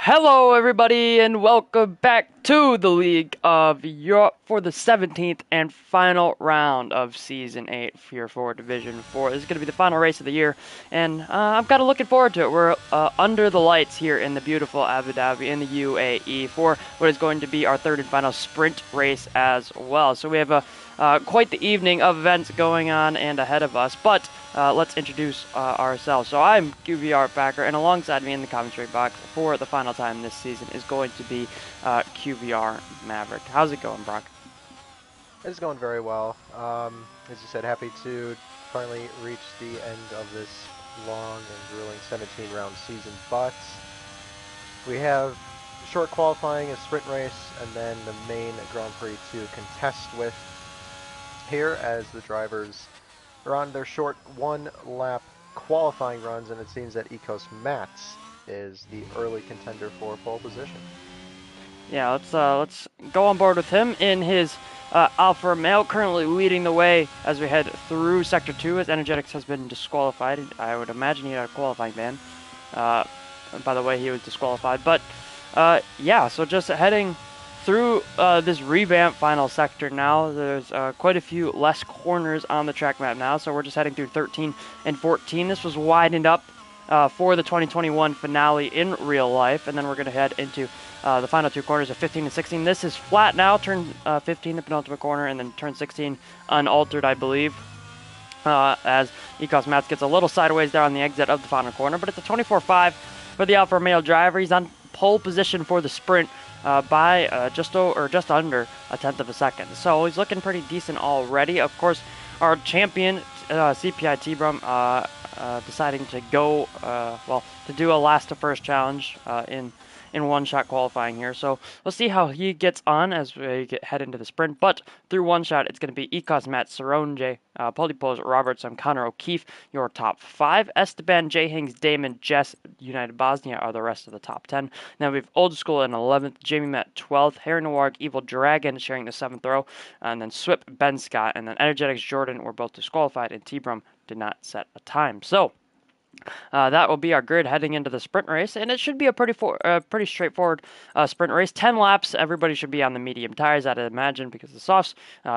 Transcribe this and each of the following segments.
Hello, everybody, and welcome back to the League of Europe for the 17th and final round of Season 8 here for Division 4. This is going to be the final race of the year, and I'm kind of looking forward to it. We're under the lights here in the beautiful Abu Dhabi in the UAE for what is going to be our third and final sprint race as well. So we have quite the evening of events going on and ahead of us, but let's introduce ourselves. So I'm QVR backer, and alongside me in the commentary box for the final time this season is going to be QVR Maverick. How's it going, Brock? It's going very well. As you said, happy to finally reach the end of this long and grueling 17-round season. But we have short qualifying, a sprint race, and then the main Grand Prix to contest with here as the drivers are on their short one-lap qualifying runs, and it seems that Ecos Mats is the early contender for pole position. Yeah, let's go on board with him in his Alfa Romeo, currently leading the way as we head through Sector 2 as Energetics has been disqualified. I would imagine he had a qualifying ban. By the way, he was disqualified. But yeah, so just heading through this revamped final sector now. There's quite a few less corners on the track map now, so we're just heading through 13 and 14. This was widened up for the 2021 finale in real life, and then we're going to head into the final two corners of 15 and 16. This is flat now, turn 15, the penultimate corner, and then turn 16 unaltered, I believe, as Ecos Mats gets a little sideways there on the exit of the final corner, but it's a 24.5 for the Alfa Romeo driver. He's on pole position for the sprint by just under a tenth of a second. So he's looking pretty decent already. Of course, our champion, CPI T-Brum, deciding to go, to do a last to first challenge in one-shot qualifying here. So we'll see how he gets on as we head into the sprint. But through one shot, it's going to be Ecos Matt, Saronje, Polypose, Robertson, Connor O'Keefe, your top 5. Esteban, J. Hings, Damon, Jess, United Bosnia are the rest of the top 10. Now we have Old School in 11th, Jamie Matt 12th, Harry Noirg, Evil Dragon sharing the 7th row, and then Swip, Ben Scott, and then Energetics Jordan were both disqualified, and T-Brum did not set a time. So that will be our grid heading into the sprint race, and it should be a pretty straightforward sprint race. 10 laps, everybody should be on the medium tires, I'd imagine, because the softs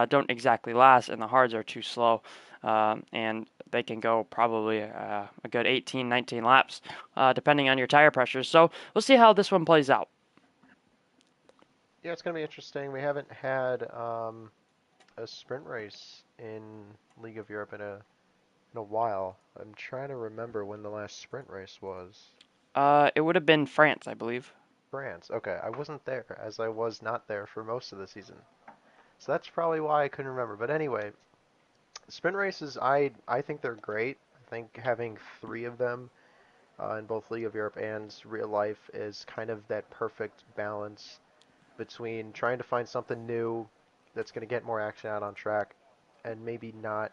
don't exactly last, and the hards are too slow, and they can go probably a good 18, 19 laps, depending on your tire pressures. So we'll see how this one plays out. Yeah, it's going to be interesting. We haven't had a sprint race in League of Europe in a while. I'm trying to remember when the last sprint race was. It would have been France, I believe. France. Okay, I wasn't there, as I was not there for most of the season. So that's probably why I couldn't remember. But anyway, sprint races, I think they're great. I think having 3 of them in both League of Europe and real life is kind of that perfect balance between trying to find something new that's going to get more action out on track and maybe not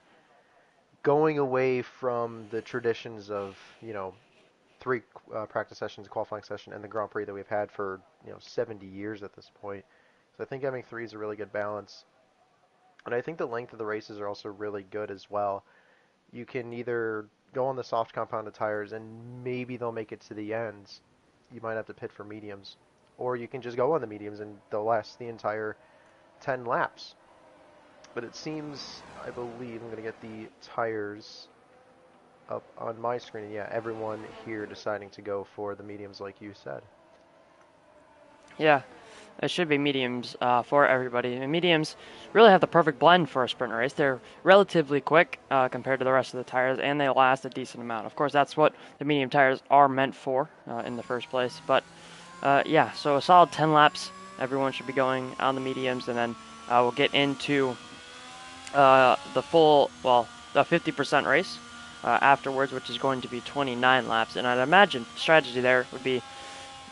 going away from the traditions of, 3 practice sessions, a qualifying session, and the Grand Prix that we've had for, 70 years at this point. So I think having 3 is a really good balance. And I think the length of the races are also really good as well. You can either go on the soft compounded tires and maybe they'll make it to the ends. You might have to pit for mediums. Or you can just go on the mediums and they'll last the entire 10 laps. But it seems, I believe, I'm going to get the tires up on my screen. And yeah, everyone here deciding to go for the mediums like you said. Yeah, it should be mediums for everybody. And mediums really have the perfect blend for a sprint race. They're relatively quick compared to the rest of the tires, and they last a decent amount. Of course, that's what the medium tires are meant for in the first place. But yeah, so a solid 10 laps. Everyone should be going on the mediums, and then we'll get into the 50% race afterwards, which is going to be 29 laps. And I'd imagine strategy there would be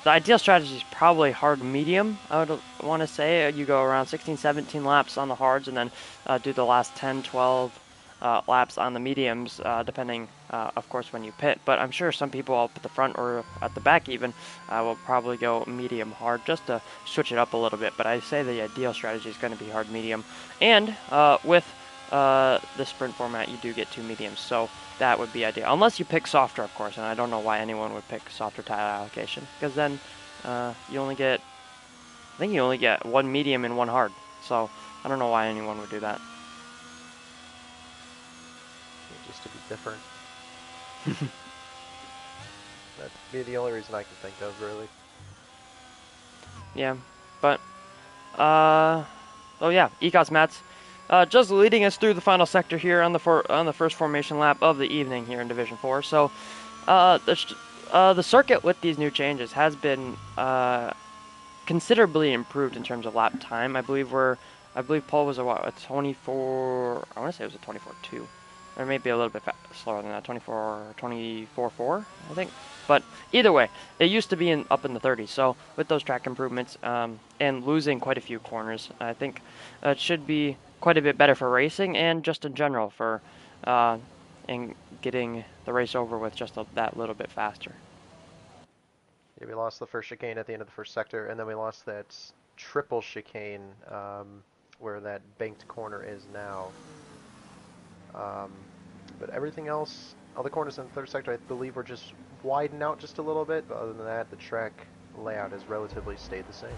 the ideal strategy is probably hard medium. I would want to say you go around 16, 17 laps on the hards, and then do the last 10, 12 laps on the mediums, depending, of course, when you pit. But I'm sure some people up at the front or at the back even will probably go medium hard just to switch it up a little bit. But I say the ideal strategy is going to be hard medium. And with the sprint format, you do get 2 mediums, so that would be ideal. Unless you pick softer, of course, and I don't know why anyone would pick softer tire allocation, because then you only get, I think you only get 1 medium and 1 hard. So I don't know why anyone would do that. Just to be different. That'd be the only reason I can think of, really. Yeah, but oh yeah, Ecos Mats. Just leading us through the final sector here on the first formation lap of the evening here in Division 4. So, the circuit with these new changes has been considerably improved in terms of lap time. I believe pole was a 24. I want to say it was a 24.2, or maybe a little bit slower than that. 24.4, I think. But either way, it used to be up in the 30s. So with those track improvements and losing quite a few corners, I think it should be quite a bit better for racing and just in general for in getting the race over with just that little bit faster. Yeah, we lost the first chicane at the end of the first sector, and then we lost that triple chicane where that banked corner is now. But everything else, all the corners in the third sector, I believe, were just widened out just a little bit. But other than that, the track layout has relatively stayed the same.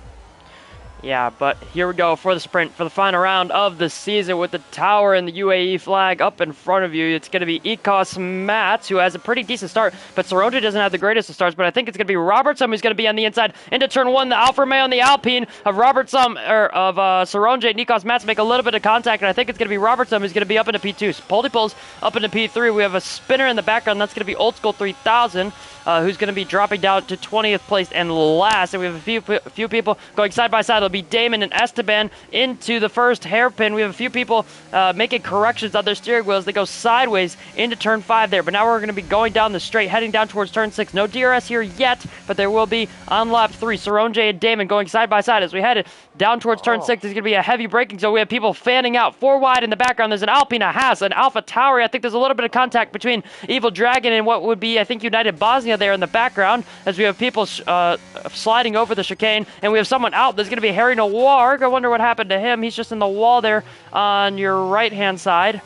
Yeah, but here we go for the sprint for the final round of the season with the tower and the UAE flag up in front of you. It's going to be Ecos Mats, who has a pretty decent start, but Saronji doesn't have the greatest of starts, but I think it's going to be Robertson who's going to be on the inside into turn 1. The Alfa Romeo on the Alpine of Saronji and Ecos Mats make a little bit of contact, and I think it's going to be Robertson who's going to be up into P2. So Poldypul's up into P3. We have a spinner in the background. That's going to be Old School 3000. Who's going to be dropping down to 20th place and last. And we have a few people going side by side. It'll be Damon and Esteban into the first hairpin. We have a few people making corrections on their steering wheels. They go sideways into turn 5 there. But now we're going to be going down the straight, heading down towards turn 6. No DRS here yet, but there will be on lap 3. Saronji and Damon going side by side as we head down towards turn 6. There's going to be a heavy braking zone. We have people fanning out 4 wide in the background. There's an Alpine, a Haas, an Alpha Tauri. I think there's a little bit of contact between Evil Dragon and what would be, I think, United Bosnia there in the background as we have people sliding over the chicane, and we have someone out. There's going to be Harry Noir. I wonder what happened to him. He's just in the wall there on your right-hand side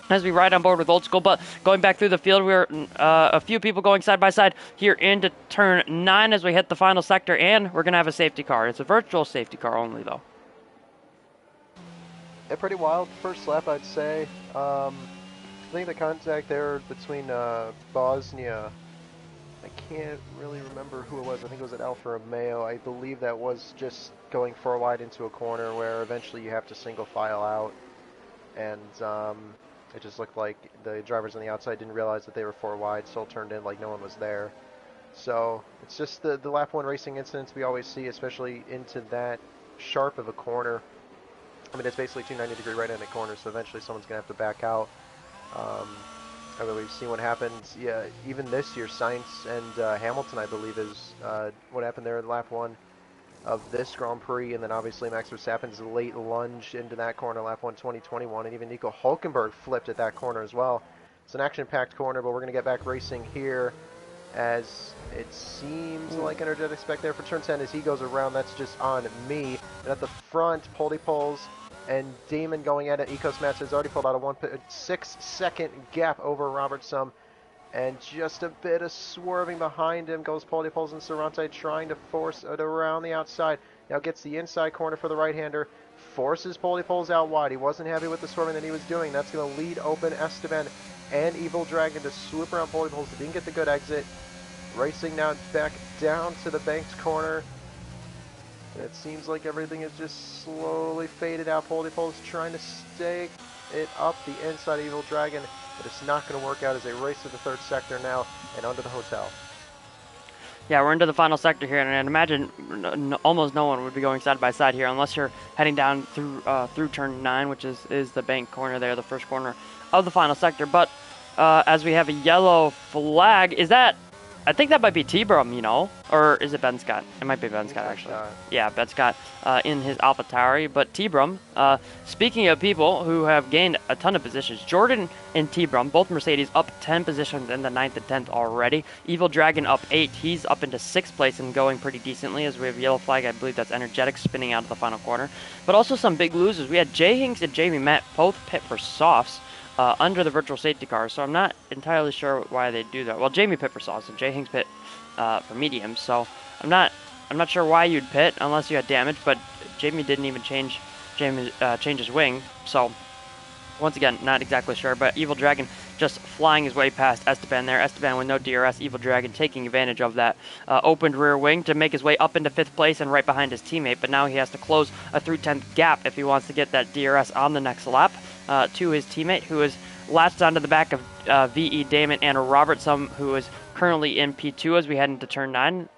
as we ride on board with Old School. But going back through the field, we're a few people going side by side here into turn 9 as we hit the final sector, and we're going to have a safety car. It's a virtual safety car only, though. Yeah, pretty wild first lap, I'd say. I think the contact there between Bosnia, I can't really remember who it was. I think it was at Alfa Romeo. I believe that was just going 4 wide into a corner where eventually you have to single file out. And it just looked like the drivers on the outside didn't realize that they were 4 wide, still turned in like no one was there. So it's just the lap 1 racing incidents we always see, especially into that sharp of a corner. I mean, it's basically 2 90-degree right-handed corners, so eventually someone's going to have to back out. I mean, we've seen what happens. Yeah, even this year, Sainz and Hamilton, I believe, is what happened there in lap 1 of this Grand Prix, and then obviously Max Verstappen's late lunge into that corner, lap 1 2021, and even Nico Hulkenberg flipped at that corner as well. It's an action-packed corner, but we're going to get back racing here as it seems like energetic spec there for turn 10 as he goes around. That's just on me. And at the front, Poldypulls and Damon going at it. Ecos Mats has already pulled out a 1.6-second gap over Robertson. And just a bit of swerving behind him goes Poldypulls and Sarante trying to force it around the outside. Now gets the inside corner for the right-hander. Forces Poldypulls out wide. He wasn't happy with the swerving that he was doing. That's going to lead open Esteban and Evil Dragon to swoop around Poldypulls. Didn't get the good exit. Racing now back down to the banked corner. It seems like everything is just slowly faded out. Poldypulls trying to stake it up the inside of Evil Dragon, but it's not going to work out as they race to the third sector now and under the hotel. Yeah, we're into the final sector here, and I imagine almost no one would be going side by side here unless you're heading down through turn 9, which is the bank corner there, the first corner of the final sector. But as we have a yellow flag, is that I think that might be T-Brum, you know, or is it Ben Scott? It might be Ben Scott actually. Yeah, Ben Scott in his Alpha Tauri. But T-Brum, speaking of people who have gained a ton of positions, Jordan and T-Brum, both Mercedes, up 10 positions in the 9th and 10th already. Evil Dragon up 8. He's up into 6th place and going pretty decently as we have yellow flag. I believe that's Energetic spinning out of the final corner. But also some big losers. We had Jay Hinks and Jamie Matt both pit for softs. Under the virtual safety car, so I'm not entirely sure why they do that. Well, Jamie pit for softs and Jay Hinks pit for mediums, so I'm not sure why you'd pit unless you had damage. But Jamie didn't even change his wing, so once again, not exactly sure. But Evil Dragon just flying his way past Esteban there. Esteban with no DRS. Evil Dragon taking advantage of that opened rear wing to make his way up into 5th place and right behind his teammate. But now he has to close a 3/10 gap if he wants to get that DRS on the next lap to his teammate, who is latched onto the back of VE Damon and Robertson, who is currently in P2 as we head into turn 9.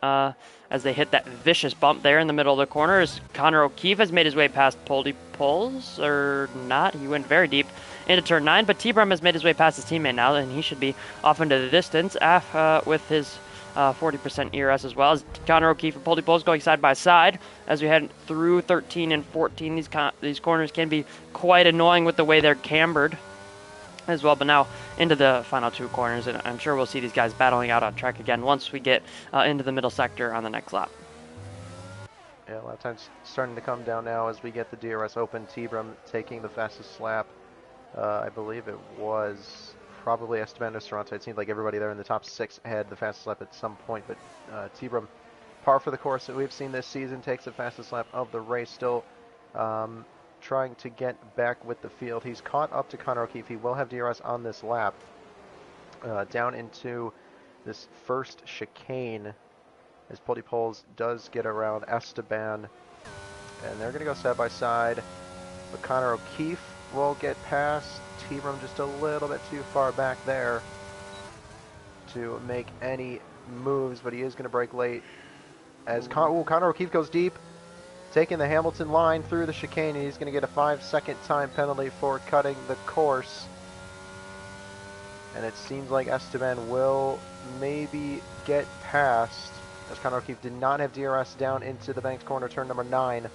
As they hit that vicious bump there in the middle of the corner, as Connor O'Keefe has made his way past Poldy Pulls, or not. He went very deep into turn 9, but T-Brum has made his way past his teammate now, and he should be off into the distance with his 40% ERS as well, as Connor O'Keefe and Poldy Pulls going side by side as we head through 13 and 14. These corners can be quite annoying with the way they're cambered as well, but now into the final 2 corners, and I'm sure we'll see these guys battling out on track again once we get into the middle sector on the next lap. Yeah, lap time's starting to come down now as we get the DRS open. T-Brum taking the fastest lap. I believe it was probably Esteban Estorante. It seemed like everybody there in the top 6 had the fastest lap at some point, but T-Brum, par for the course that we've seen this season, takes the fastest lap of the race. Still trying to get back with the field. He's caught up to Connor O'Keefe. He will have DRS on this lap. Down into this first chicane as Poldy Poles does get around Esteban. And they're going to go side by side. But Connor O'Keefe will get past T-Brum just a little bit too far back there to make any moves. But he is going to brake late as Connor O'Keefe goes deep, taking the Hamilton line through the chicane, and he's going to get a 5-second time penalty for cutting the course. And it seems like Esteban will maybe get past, as Connor O'Keefe did not have DRS down into the banked corner, turn number 9.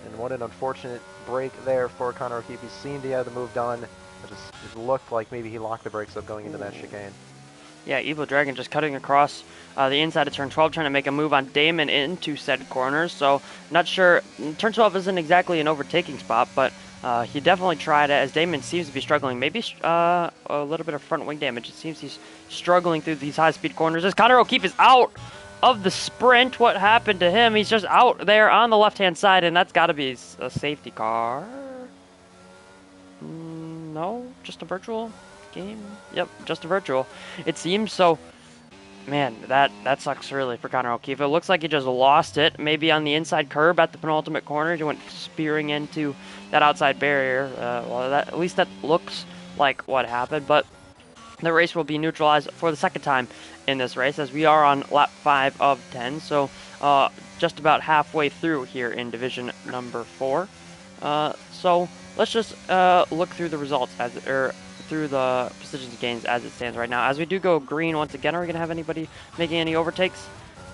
And what an unfortunate break there for Connor O'Keefe. He seemed he had the move done. It just looked like maybe he locked the brakes up going into that chicane. Yeah, Evil Dragon just cutting across the inside of turn 12, trying to make a move on Damon into said corners. So, not sure. Turn 12 isn't exactly an overtaking spot, but he definitely tried it, as Damon seems to be struggling. Maybe a little bit of front wing damage. It seems he's struggling through these high-speed corners. As Connor O'Keefe is out of the sprint, what happened to him? He's just out there on the left-hand side, and that's got to be a safety car. No, just a virtual game. Yep, just a virtual. It seems so. Man, that sucks really for Connor O'Keefe. It looks like he just lost it. Maybe on the inside curb at the penultimate corner, he went spearing into that outside barrier. Well, at least that looks like what happened. But the race will be neutralized for the second time in this race, as we are on lap 5 of 10. So just about halfway through here in division number 4. So let's just look through the results through the positions gains as it stands right now. As we do go green once again, are we going to have anybody making any overtakes?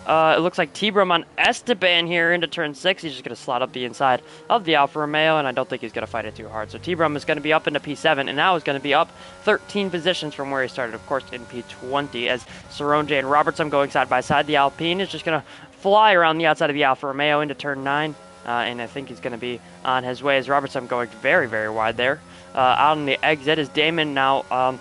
It looks like T-Brum on Esteban here into turn 6. He's just going to slot up the inside of the Alfa Romeo, and I don't think he's going to fight it too hard. So T-Brum is going to be up into P7, and now is going to be up 13 positions from where he started, of course, in P20, as Saronje and Robertson going side by side. The Alpine is just going to fly around the outside of the Alfa Romeo into turn 9, and I think he's going to be on his way, as Robertson going very, very wide there. Out on the exit is Damon now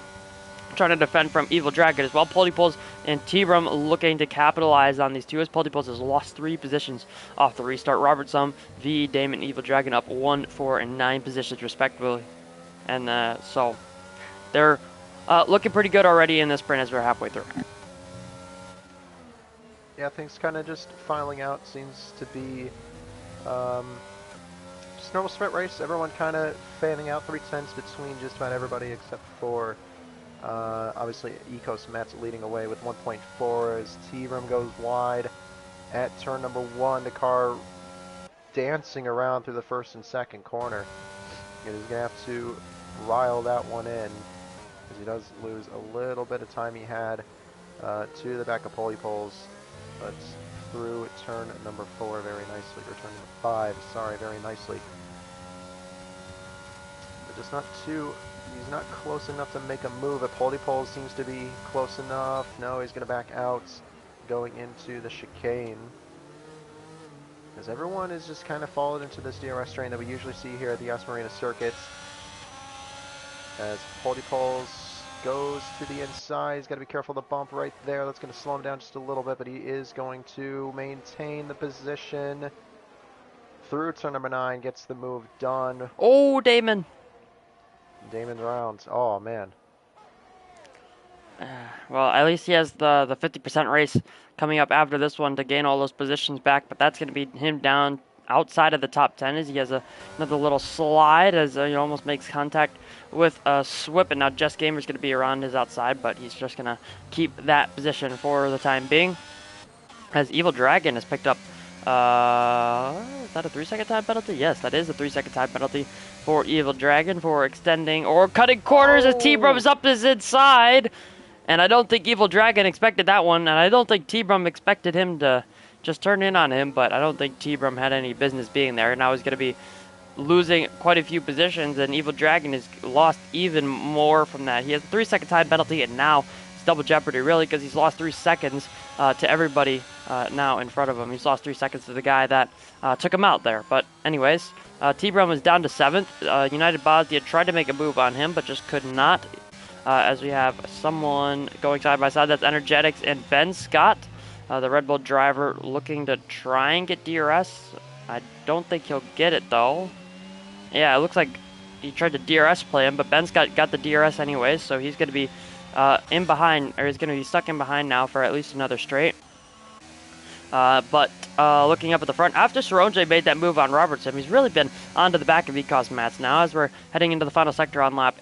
trying to defend from Evil Dragon as well. Poldy Pulls and T-Brum looking to capitalize on these two, as Poldy Pulls has lost 3 positions off the restart. Robertson, V, Damon, Evil Dragon up 1, 4, and 9 positions respectively. And so they're looking pretty good already in this sprint as we're halfway through. Yeah, things kind of just filing out. Seems to be just normal sprint race. Everyone kind of fanning out 3/10 between just about everybody except for obviously Ecos Matt's leading away with 1.4 as T-Brum goes wide at turn number 1. The car dancing around through the first and second corner. He's going to have to rile that one in, because he does lose a little bit of time he had to the back of pulley poles, but through turn number 4 very nicely, or turn number 5, sorry, very nicely. But just not too, he's not close enough to make a move. A pulley pole seems to be close enough. No, he's going to back out, going into the chicane. As everyone is just kind of followed into this DRS train that we usually see here at the Yas Marina circuits. As pulley poles goes to the inside, he's got to be careful of the bump right there. That's going to slow him down just a little bit, but he is going to maintain the position through turn number 9, gets the move done. Oh, Damon. Damon's rounds. Oh, man. Well, at least he has the 50% race coming up after this one to gain all those positions back, but that's going to be him down outside of the top 10 as he has another little slide as he almost makes contact with Swip, and now Jess Gamer's going to be around his outside, but he's just going to keep that position for the time being. As Evil Dragon has picked up, is that a 3-second time penalty? Yes, that is a 3-second time penalty for Evil Dragon for extending or cutting corners as T-Brum is up his inside. And I don't think Evil Dragon expected that one, and I don't think T-Brum expected him to just turn in on him, but I don't think T-Brum had any business being there. Now he's going to be losing quite a few positions, and Evil Dragon has lost even more from that. He has a 3-second time penalty, and now it's double jeopardy, really, because he's lost 3 seconds to everybody now in front of him. He's lost 3 seconds to the guy that took him out there. But anyways, T-Brum is down to 7th. United Bosnia tried to make a move on him, but just could not. As we have someone going side by side, that's Energetics and Ben Scott, the Red Bull driver, looking to try and get DRS. I don't think he'll get it though. Yeah, it looks like he tried to DRS play him, but Ben Scott got the DRS anyways, so he's going to be in behind, or he's going to be stuck in behind now for at least another straight. But looking up at the front, after Soronje made that move on Robertson, he's really been onto the back of Ecos Mats now as we're heading into the final sector on lap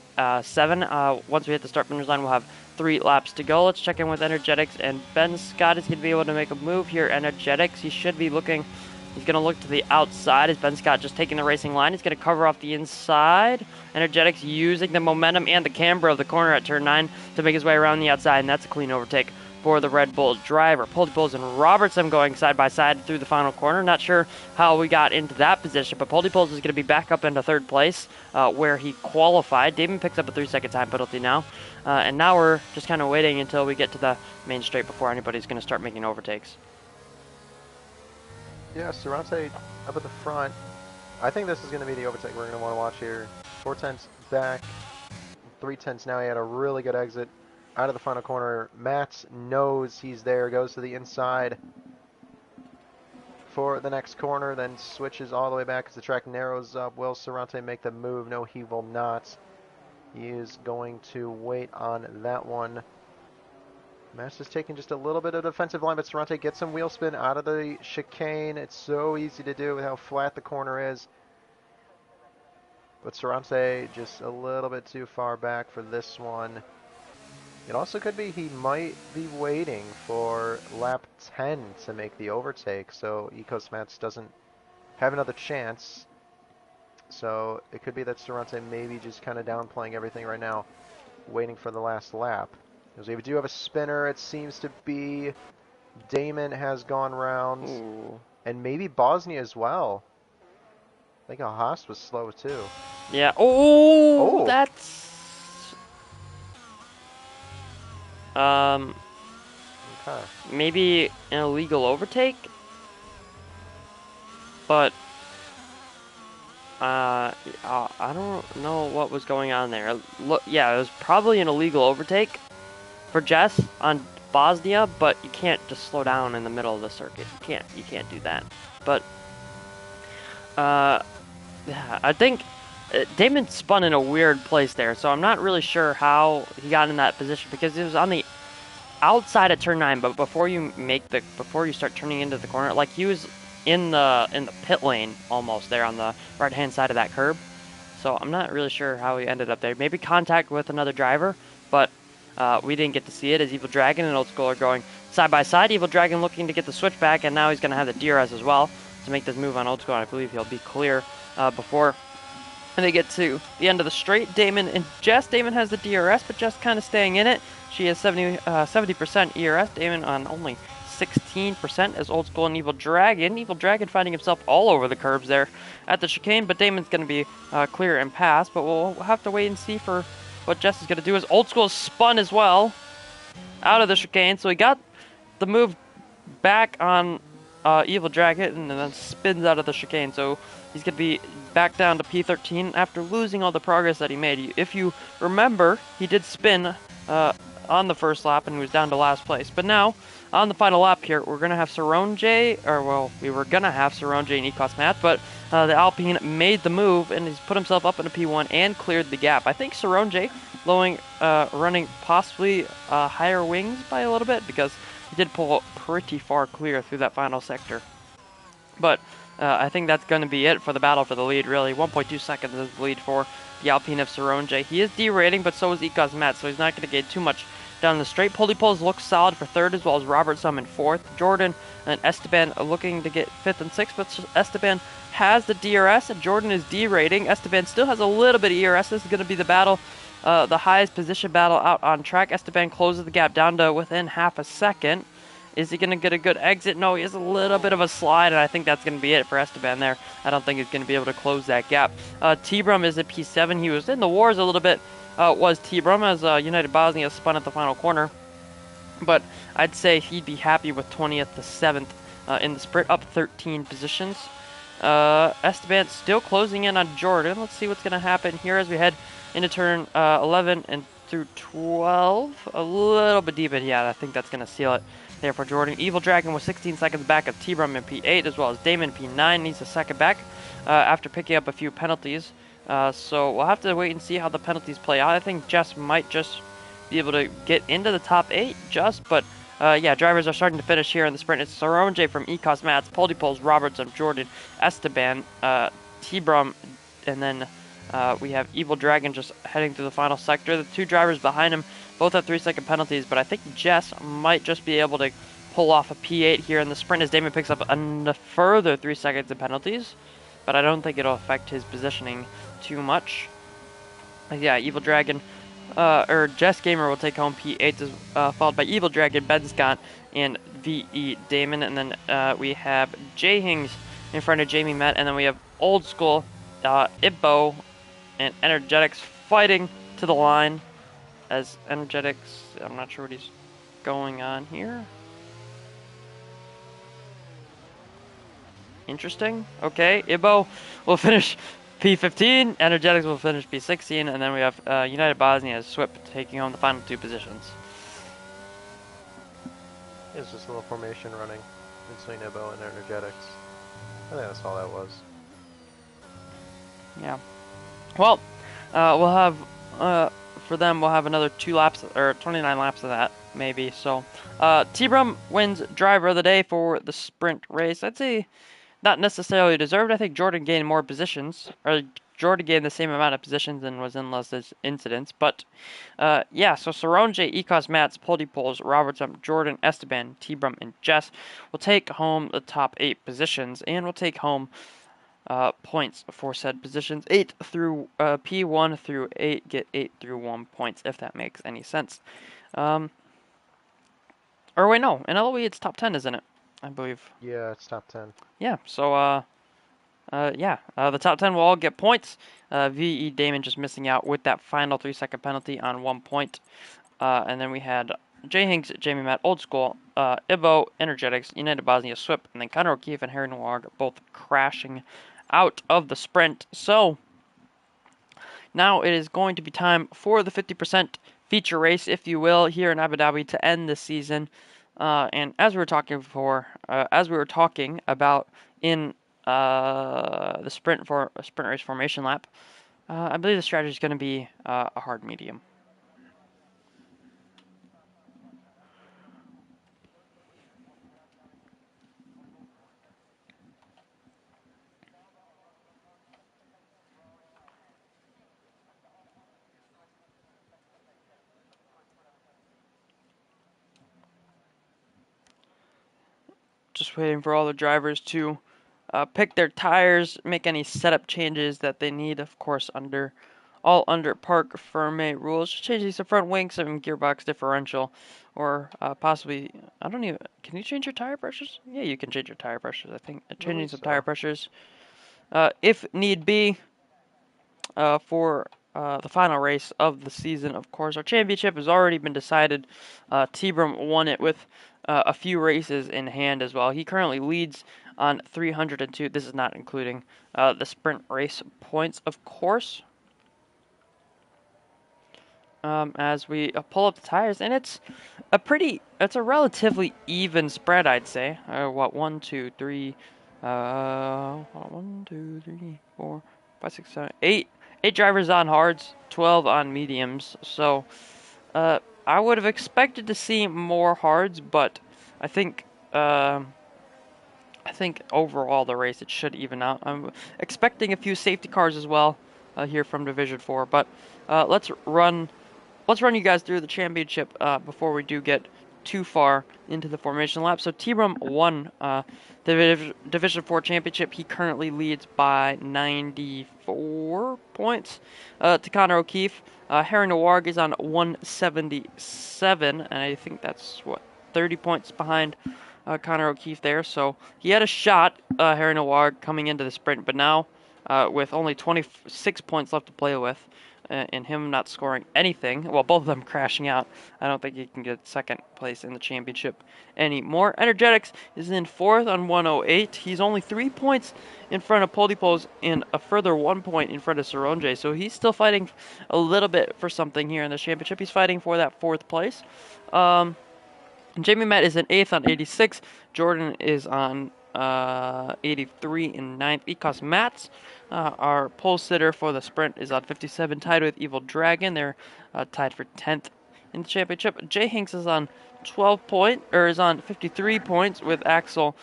7. Once we hit the start finish line, we'll have 3 laps to go. Let's check in with Energetics, and Ben Scott is going to be able to make a move here. Energetics, he should be looking, he's going to look to the outside as Ben Scott just taking the racing line. He's going to cover off the inside. Energetics using the momentum and the camber of the corner at turn 9 to make his way around the outside, and that's a clean overtake for the Red Bull driver. Pulley Poles and Robertson going side by side through the final corner. Not sure how we got into that position, but Pulley Poles is going to be back up into 3rd place where he qualified. Damon picks up a 3-second time penalty now. And now we're just kind of waiting until we get to the main straight before anybody's going to start making overtakes. Yeah, Sorante up at the front. I think this is going to be the overtake we're going to want to watch here. 4 tenths back, 3 tenths now. He had a really good exit out of the final corner. Matt knows he's there, goes to the inside for the next corner, then switches all the way back as the track narrows up. Will Sorante make the move? No, he will not. He is going to wait on that one. Matt's is taking just a little bit of defensive line, but Sorante gets some wheel spin out of the chicane. It's so easy to do with how flat the corner is. But Sorante just a little bit too far back for this one. It also could be he might be waiting for lap 10 to make the overtake, so Ecos Mats doesn't have another chance. So it could be that Sorante maybe just kind of downplaying everything right now, waiting for the last lap. Because we do have a spinner, it seems to be Damon has gone round, and maybe Bosnia as well. I think Haas was slow too. Yeah. Oh, that's... Okay. Maybe an illegal overtake, but I don't know what was going on there. Look, yeah, it was probably an illegal overtake for Jess on Bosnia, but you can't just slow down in the middle of the circuit. You can't do that. But yeah, I think Damon spun in a weird place there, so I'm not really sure how he got in that position because it was on the outside at turn 9, but before you start turning into the corner, like he was in the pit lane almost there on the right hand side of that curb. So I'm not really sure how he ended up there. Maybe contact with another driver, but we didn't get to see it as Evil Dragon and Old School are going side by side. Evil Dragon looking to get the switchback, and now he's going to have the DRS as well to make this move on Old School. I believe he'll be clear before they get to the end of the straight. Damon and Jess. Damon has the DRS, but just kind of staying in it. She has 70% ERS. Damon on only 16% as Old School and Evil Dragon. Evil Dragon finding himself all over the curbs there at the chicane, but Damon's going to be clear and pass. But we'll have to wait and see for what Jess is going to do. As Old School is spun as well out of the chicane, so he got the move back on Evil Dragon and then spins out of the chicane. So he's going to be back down to P13 after losing all the progress that he made. If you remember, he did spin on the first lap and he was down to last place. But now, on the final lap here, we're going to have Saronje, or well, we were going to have Saronje and Ecos Matt, but the Alpine made the move and he's put himself up into P1 and cleared the gap. I think Saronje running possibly higher wings by a little bit because he did pull pretty far clear through that final sector. But I think that's going to be it for the battle for the lead, really. 1.2 seconds is the lead for the Alpine of Saronje. He is derating, but so is Ecos Matt, so he's not going to get too much down the straight. Poles looks solid for third, as well as Robertson in fourth. Jordan and Esteban looking to get fifth and sixth, but Esteban has the DRS, and Jordan is derating. Esteban still has a little bit of ERS. This is going to be the battle, the highest position battle out on track. Esteban closes the gap down to within half a second. Is he going to get a good exit? No, he has a little bit of a slide, and I think that's going to be it for Esteban there. I don't think he's going to be able to close that gap. T-Brum is at P7. He was in the wars a little bit, was T-Brum, as United Bosnia spun at the final corner. But I'd say he'd be happy with 20th to 7th in the sprint, up 13 positions. Esteban still closing in on Jordan. Let's see what's going to happen here as we head into turn 11 and through 12. A little bit deep, but yeah, I think that's going to seal it there for Jordan. Evil Dragon was 16 seconds back of T-Brum in P8, as well as Damon P9 needs a second back after picking up a few penalties. So we'll have to wait and see how the penalties play out. I think Jess might just be able to get into the top 8 but yeah, drivers are starting to finish here in the sprint. It's Saronje from Ecos Mats, Poles, Robertson, Jordan, Esteban, T-Brum, and then we have Evil Dragon just heading through the final sector. The two drivers behind him both have 3-second penalties, but I think Jess might just be able to pull off a P8 here in the sprint as Damon picks up a further 3 seconds of penalties, but I don't think it'll affect his positioning too much. Yeah, Evil Dragon, or Jess Gamer will take home P8, followed by Evil Dragon, Ben Scott, and VE Damon, and then we have J Hings in front of Jamie Met, and then we have Old School, Ibbo, and Energetics fighting to the line. As Energetics, I'm not sure what he's going on here. Interesting. Okay, Ibbo will finish P15, Energetics will finish P16, and then we have United Bosnia as SWIP taking home the final 2 positions. It's just a little formation running between Ibbo and Energetics. I think that's all that was. Yeah. Well, we'll have for them, we'll have another 2 laps, or 29 laps of that, maybe. So, T-Brum wins driver of the day for the sprint race. I'd say not necessarily deserved. I think Jordan gained more positions, or Jordan gained the same amount of positions and was in less incidents. But, yeah, so Saronje, Ecos Mats, Poles, Robertson, Jordan, Esteban, T-Brum, and Jess will take home the top 8 positions, and will take home points for said positions. 8 through P1 through 8 get 8 through 1 points, if that makes any sense. Or wait, no, in LOE it's top 10, isn't it? I believe. Yeah, it's top 10. Yeah, so yeah, the top 10 will all get points. VE Damon just missing out with that final 3-second penalty on 1 point. And then we had J Hinks, Jamie Matt, Old School, Ivo, Energetics, United Bosnia, SWIP, and then Connor O'Keefe and Harry Noir both crashing out of the sprint. So now it is going to be time for the 50% feature race, if you will, here in Abu Dhabi to end the season. And as we were talking before, as we were talking about in the sprint race formation lap, I believe the strategy is going to be a hard medium. Just waiting for all the drivers to pick their tires, make any setup changes that they need, of course, under all under Park Ferme rules. Just changing some front wing, some gearbox differential, or possibly, I don't even, can you change your tire pressures? Yeah, you can change your tire pressures, I think. I Changing believe some tire so. pressures, if need be, for the final race of the season. Of course, our championship has already been decided. T-Brum won it with a few races in hand as well. He currently leads on 302. This is not including the sprint race points, of course. As we pull up the tires, and it's a relatively even spread, I'd say. What, 1, 2, 3, 1, 2, 3, 4, 5, 6, 7, 8 drivers on hards, 12 on mediums. So, I would have expected to see more hards, but I think, I think overall the race it should even out. I'm expecting a few safety cars as well here from Division 4, but let's run you guys through the championship before we do get too far into the formation lap. So T-Rum won the Division 4 championship. He currently leads by 94 points to Connor O'Keefe. Harry Noirg is on 177, and I think that's, 30 points behind Connor O'Keefe there. So he had a shot, Harry Noirg, coming into the sprint, but now with only 26 points left to play with, and him not scoring anything, well, both of them crashing out, I don't think he can get second place in the championship anymore. Energetics is in fourth on 108. He's only 3 points in front of Podipos and a further 1 point in front of Saronje, so he's still fighting a little bit for something here in the championship. He's fighting for that fourth place. Jamie Matt is in 8th on 86. Jordan is on 83 in 9th. Ecos Mats, our pole sitter for the sprint, is on 57, tied with Evil Dragon. They're tied for 10th in the championship. Jay Hinks is on 53 points with Axel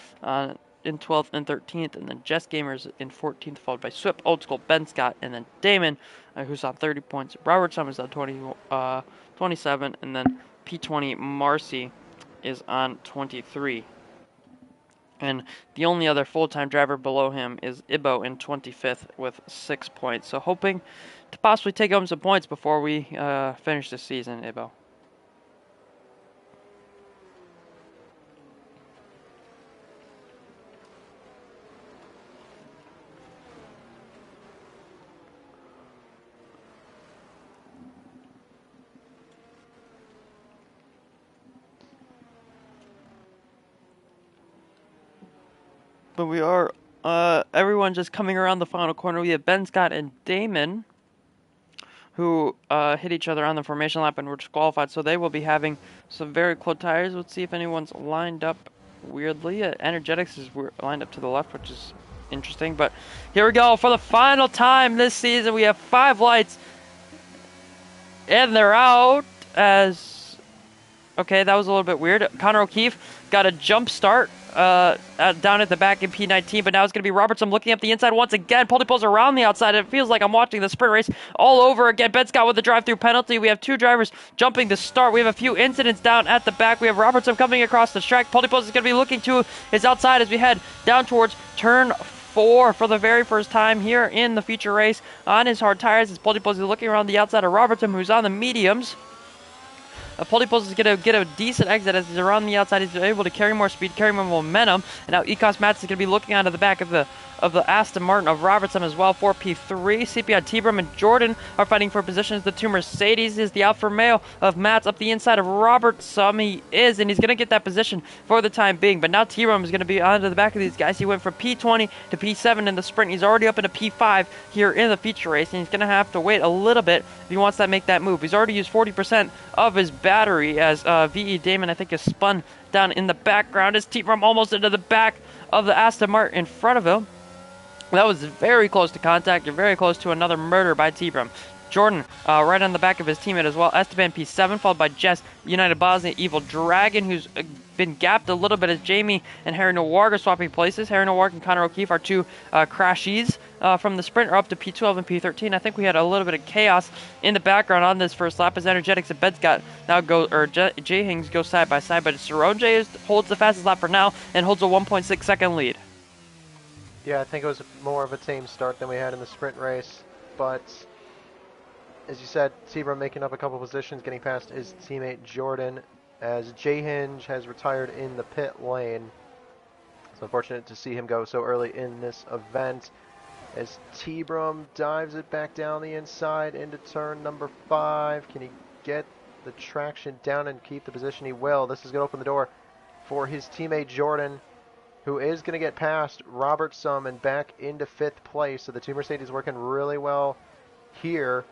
in 12th and 13th, and then Jess Gamers in 14th, followed by Swip, Old School, Ben Scott, and then Damon, who's on 30 points. Robert Summers on 27, and then P20 Marcy is on 23. And the only other full-time driver below him is Ibo in 25th with 6 points. So hoping to possibly take home some points before we finish the season, Ibo. But we are, everyone just coming around the final corner. We have Ben Scott and Damon, who hit each other on the formation lap and were disqualified. So they will be having some very close tires. Let's see if anyone's lined up weirdly. Energetics is lined up to the left, which is interesting. But here we go. For the final time this season, we have 5 lights. And they're out as... Okay, that was a little bit weird. Connor O'Keefe got a jump start down at the back in P19, but now it's going to be Robertson looking up the inside once again. Pulls around the outside. It feels like I'm watching the sprint race all over again. Ben Scott with the drive-through penalty. We have 2 drivers jumping the start. We have a few incidents down at the back. We have Robertson coming across the track. Pulls is going to be looking to his outside as we head down towards turn 4 for the very first time here in the feature race on his hard tires. As Pulls is looking around the outside of Robertson, who's on the mediums. Polypulse is going to get a decent exit as he's around the outside. He's able to carry more speed, carry more momentum. And now Ecos Mats is going to be looking onto the back of the Aston Martin of Robertson as well. 4P3. CPI T-Brum and Jordan are fighting for positions. The 2 Mercedes is the Alfa Romeo of Mats up the inside of Robertson. He is, and he's going to get that position for the time being. But now T-Brum is going to be onto the back of these guys. He went from P20 to P7 in the sprint. He's already up into P5 here in the feature race, and he's going to have to wait a little bit if he wants to make that move. He's already used 40% of his battery as VE Damon, I think, is spun down in the background as T-Brum almost into the back of the Aston Martin in front of him. That was very close to contact. You're very close to another murder by T-Brum. Jordan right on the back of his teammate as well. Esteban P7, followed by Jess, United Bosnia, Evil Dragon, who's been gapped a little bit as Jamie and Harry Noirg are swapping places. Harry Noirg and Connor O'Keefe are 2 crashies from the sprint, are up to P12 and P13. I think we had a little bit of chaos in the background on this first lap as Energetics and Bedscott now go, or Jay Hings go side by side, but Saronje holds the fastest lap for now and holds a 1.6 second lead. Yeah, I think it was more of a tame start than we had in the sprint race, but as you said, Sebrum making up a couple positions, getting past his teammate Jordan, as J-Hinge has retired in the pit lane. It's unfortunate to see him go so early in this event, as Sebrum dives it back down the inside into turn number 5. Can he get the traction down and keep the position? He will. This is going to open the door for his teammate Jordan, who is going to get past Robertson and back into 5th place. So the two Mercedes working really well here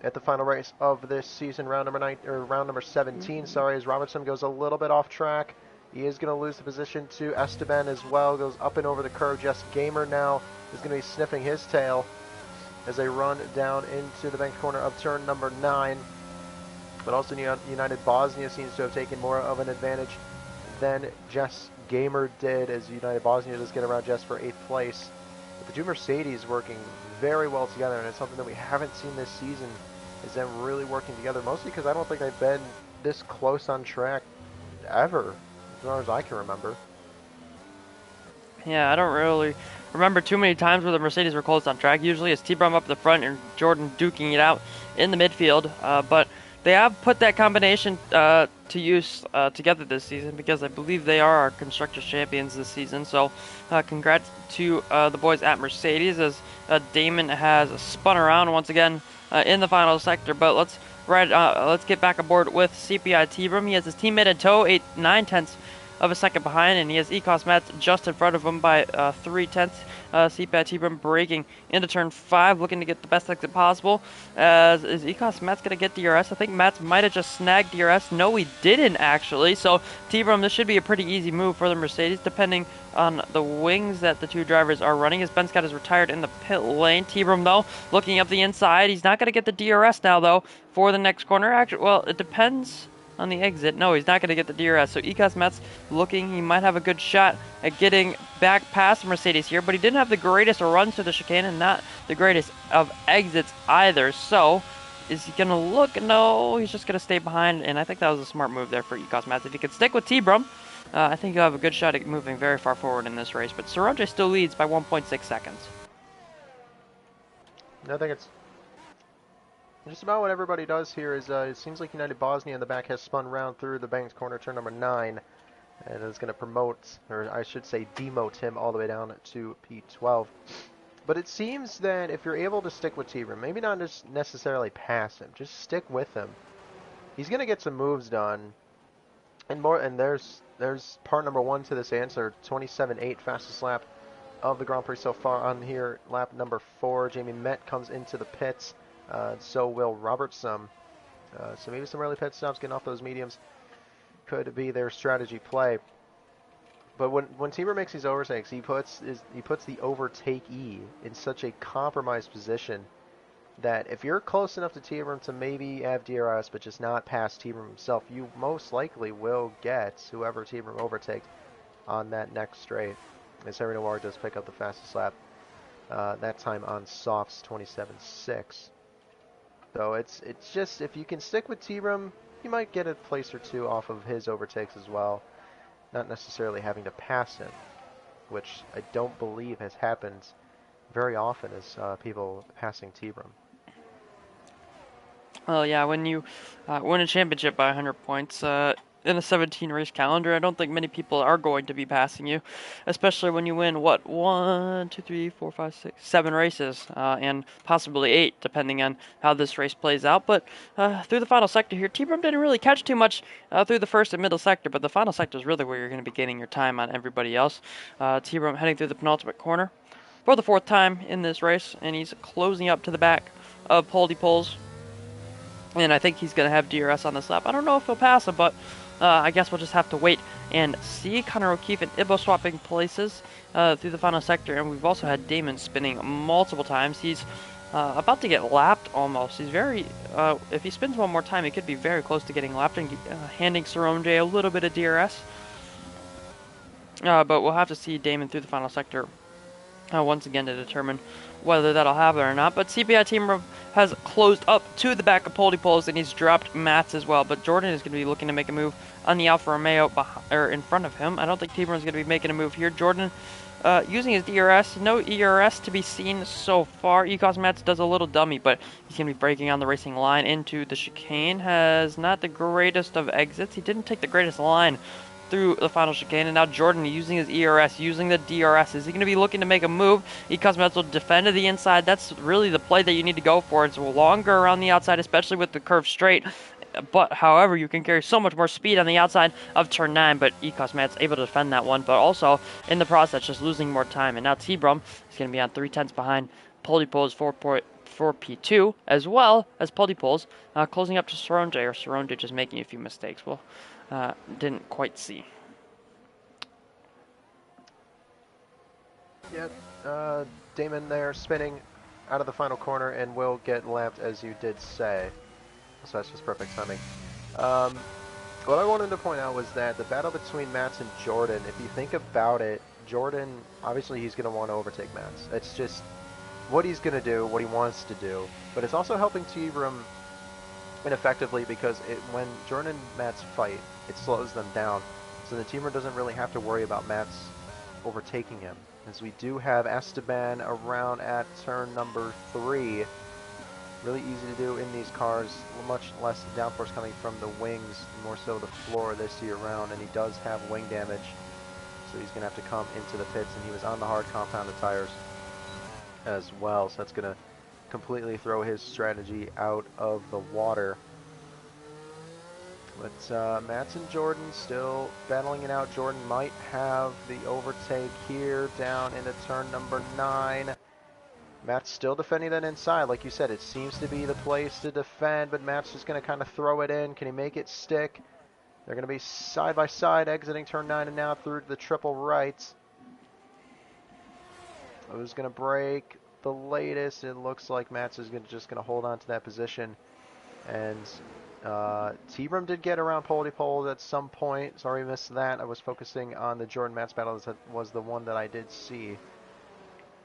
at the final race of this season, round number 17. Sorry, as Robertson goes a little bit off track. He is going to lose the position to Esteban as well. Goes up and over the curve. Just Gamer now is going to be sniffing his tail as they run down into the bank corner of turn number 9. But also United Bosnia seems to have taken more of an advantage than Jess Gamer did, as United Bosnia does get around Jess for 8th place. But the two Mercedes working very well together, and it's something that we haven't seen this season, is them really working together, mostly because I don't think they've been this close on track ever, as far as I can remember. Yeah, I don't really remember too many times where the Mercedes were close on track. Usually it's T-Brum up the front and Jordan duking it out in the midfield, but they have put that combination to use together this season, because I believe they are our Constructors Champions this season. So congrats to the boys at Mercedes, as Damon has spun around once again in the final sector. But let's get back aboard with CPI T-Brum. He has his teammate in tow, 9/10 of a second behind, and he has Ecos Mats just in front of him by 3/10. CPI T-Brum braking into turn 5, looking to get the best exit possible. Is Ecos Mats going to get DRS? I think Mats might have just snagged DRS. No, he didn't, actually. So T-Brum, this should be a pretty easy move for the Mercedes, depending on the wings that the two drivers are running, as Ben Scott is retired in the pit lane. T-Brum, though, looking up the inside. He's not going to get the DRS now, though, for the next corner. Actually, well, it depends on the exit. No, he's not going to get the DRS. So Ecos Mets looking, he might have a good shot at getting back past Mercedes here, but he didn't have the greatest runs to the chicane and not the greatest of exits either. So is he going to look? No, he's just going to stay behind, and I think that was a smart move there for Ecos Mets. If he could stick with T-Brum, I think he'll have a good shot at moving very far forward in this race. But Saronje still leads by 1.6 seconds. I think it's just about what everybody does here. Is it seems like United Bosnia in the back has spun round through the bank's corner, turn number 9, and is going to promote, or I should say demote him all the way down to P12. But it seems that if you're able to stick with T-Brum, maybe not just necessarily pass him, just stick with him, he's going to get some moves done. And there's part number 1 to this answer. 27.8, fastest lap of the Grand Prix so far on here. Lap number 4, Jamie Met comes into the pits. So will Robertson. So maybe some early pit stops, getting off those mediums, could be their strategy play. But when T-Brum makes these overtakes, he puts the overtakee in such a compromised position that if you're close enough to T-Brum to maybe have DRS, but just not past T-Brum himself, you most likely will get whoever T-Brum overtakes on that next straight. As Harry Noir does pick up the fastest lap, that time on softs, 27.6. So it's just, if you can stick with T-Brum, you might get a place or two off of his overtakes as well. Not necessarily having to pass him, which I don't believe has happened very often, as people passing T-Brum. Well, yeah, when you win a championship by 100 points in a 17-race calendar, I don't think many people are going to be passing you, especially when you win, 1, 2, 3, 4, 5, 6, 7 races, and possibly 8, depending on how this race plays out. But through the final sector here, T-Brum didn't really catch too much through the first and middle sector, but the final sector is really where you're going to be gaining your time on everybody else. T-Brum heading through the penultimate corner for the 4th time in this race, and he's closing up to the back of Poldy Poles. And I think he's going to have DRS on this lap. I don't know if he'll pass him, but I guess we'll just have to wait and see. Connor O'Keefe and Ibo swapping places through the final sector. And we've also had Damon spinning multiple times. He's about to get lapped almost. He's very, if he spins one more time, he could be very close to getting lapped and handing Saronje a little bit of DRS. But we'll have to see Damon through the final sector once again to determine whether that'll happen or not. But CPI Team has closed up to the back of Polypoles, and he's dropped Mats as well. But Jordan is going to be looking to make a move on the Alfa Romeo in front of him. I don't think T-Brum's going to be making a move here. Jordan using his DRS. No ERS to be seen so far. Ecos Mats does a little dummy, but he's going to be breaking on the racing line into the chicane. Has not the greatest of exits. He didn't take the greatest line through the final chicane, and now Jordan using his ERS, using the DRS. Is he going to be looking to make a move? Ecos Mats will defend to the inside. That's really the play that you need to go for. It's longer around the outside, especially with the curve straight. But, however, you can carry so much more speed on the outside of turn 9, but Ecos Mat's able to defend that one, but also, in the process, just losing more time. And now T-Brum is going to be on 3/10 behind Polypoles 4P2, as well as Polypoles closing up to Saronje, or Saronje just making a few mistakes. Well, didn't quite see. Yep, Damon there spinning out of the final corner and will get lapped, as you did say. So that's just perfect timing. What I wanted to point out was that the battle between Mats and Jordan, if you think about it, Jordan, obviously he's going to want to overtake Mats. It's just what he's going to do, what he wants to do. But it's also helping T-Brum ineffectively because when Jordan and Mats fight, it slows them down. So the T-Brum doesn't really have to worry about Mats overtaking him. As we do have Esteban around at turn number 3. Really easy to do in these cars, much less downforce coming from the wings, more so the floor this year round, and he does have wing damage, so he's going to have to come into the pits, and he was on the hard compounded tires as well, so that's going to completely throw his strategy out of the water. But Mats and Jordan still battling it out. Jordan might have the overtake here down into turn number 9. Matt's still defending that inside. Like you said, it seems to be the place to defend, but Matt's just going to kind of throw it in. Can he make it stick? They're going to be side by side exiting turn 9 and now through the triple right. Who's going to break the latest? It looks like Matt's is just going to hold on to that position. And T-Brum did get around Polypole at some point. Sorry I missed that. I was focusing on the Jordan-Mats battle. That was the one that I did see.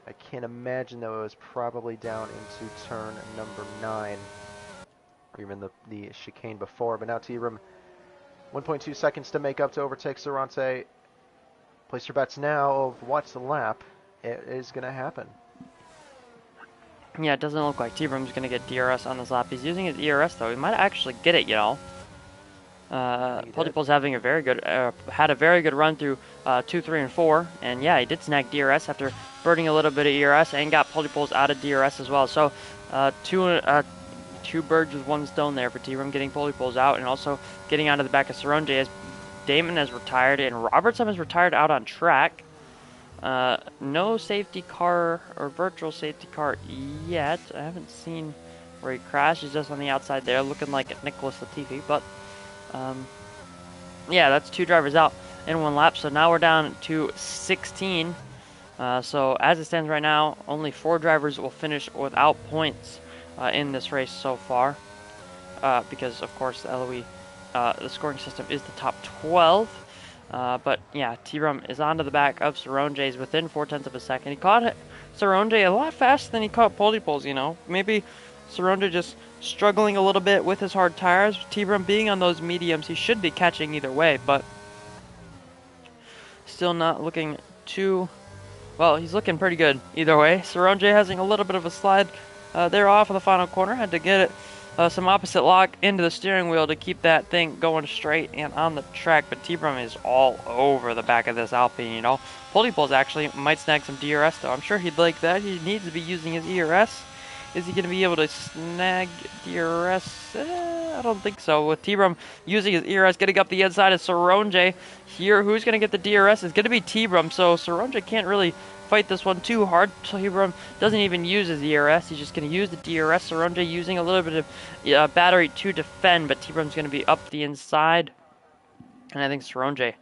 I can't imagine, though, it was probably down into turn number 9, or even the chicane before. But now T-Brum, 1.2 seconds to make up to overtake Saronje. Place your bets now of what's the lap. It is going to happen. Yeah, it doesn't look like T-Brum's going to get DRS on this lap. He's using his ERS, though. He might actually get it, you know. Polypole's having a very good, had a very good run through 2, 3, and 4, and yeah, he did snag DRS after burning a little bit of ERS and got Polypoles out of DRS as well. So two birds with one stone there for T-Brum, getting Polypoles out and also getting onto the back of Saronje as Damon has retired and Robertson has retired out on track. No safety car or virtual safety car yet. I haven't seen where he crashed. He's just on the outside there, looking like Nicholas Latifi, but. Yeah, that's 2 drivers out in 1 lap, so now we're down to 16. So as it stands right now, only 4 drivers will finish without points in this race so far, because of course the LOE, the scoring system is the top 12. But yeah, T-Brum is onto the back of Saronje's within 0.4 of a second. He caught Saronje a lot faster than he caught Polypoles, you know. Maybe Saronje just struggling a little bit with his hard tires. T-Brum being on those mediums, he should be catching either way, but still not looking too... Well, he's looking pretty good either way. Saronje having a little bit of a slide there off of the final corner. Had to get it some opposite lock into the steering wheel to keep that thing going straight and on the track, but T-Brum is all over the back of this Alpine, you know. Polypoles actually might snag some DRS, though. I'm sure he'd like that. He needs to be using his ERS. Is he going to be able to snag DRS? I don't think so. With T-Brum using his ERS, getting up the inside of Saronje here. Who's going to get the DRS? It's going to be T-Brum, so Saronje can't really fight this one too hard. T-Brum doesn't even use his ERS. He's just going to use the DRS. Saronje using a little bit of battery to defend, but T-Brum's going to be up the inside. And I think Saronje,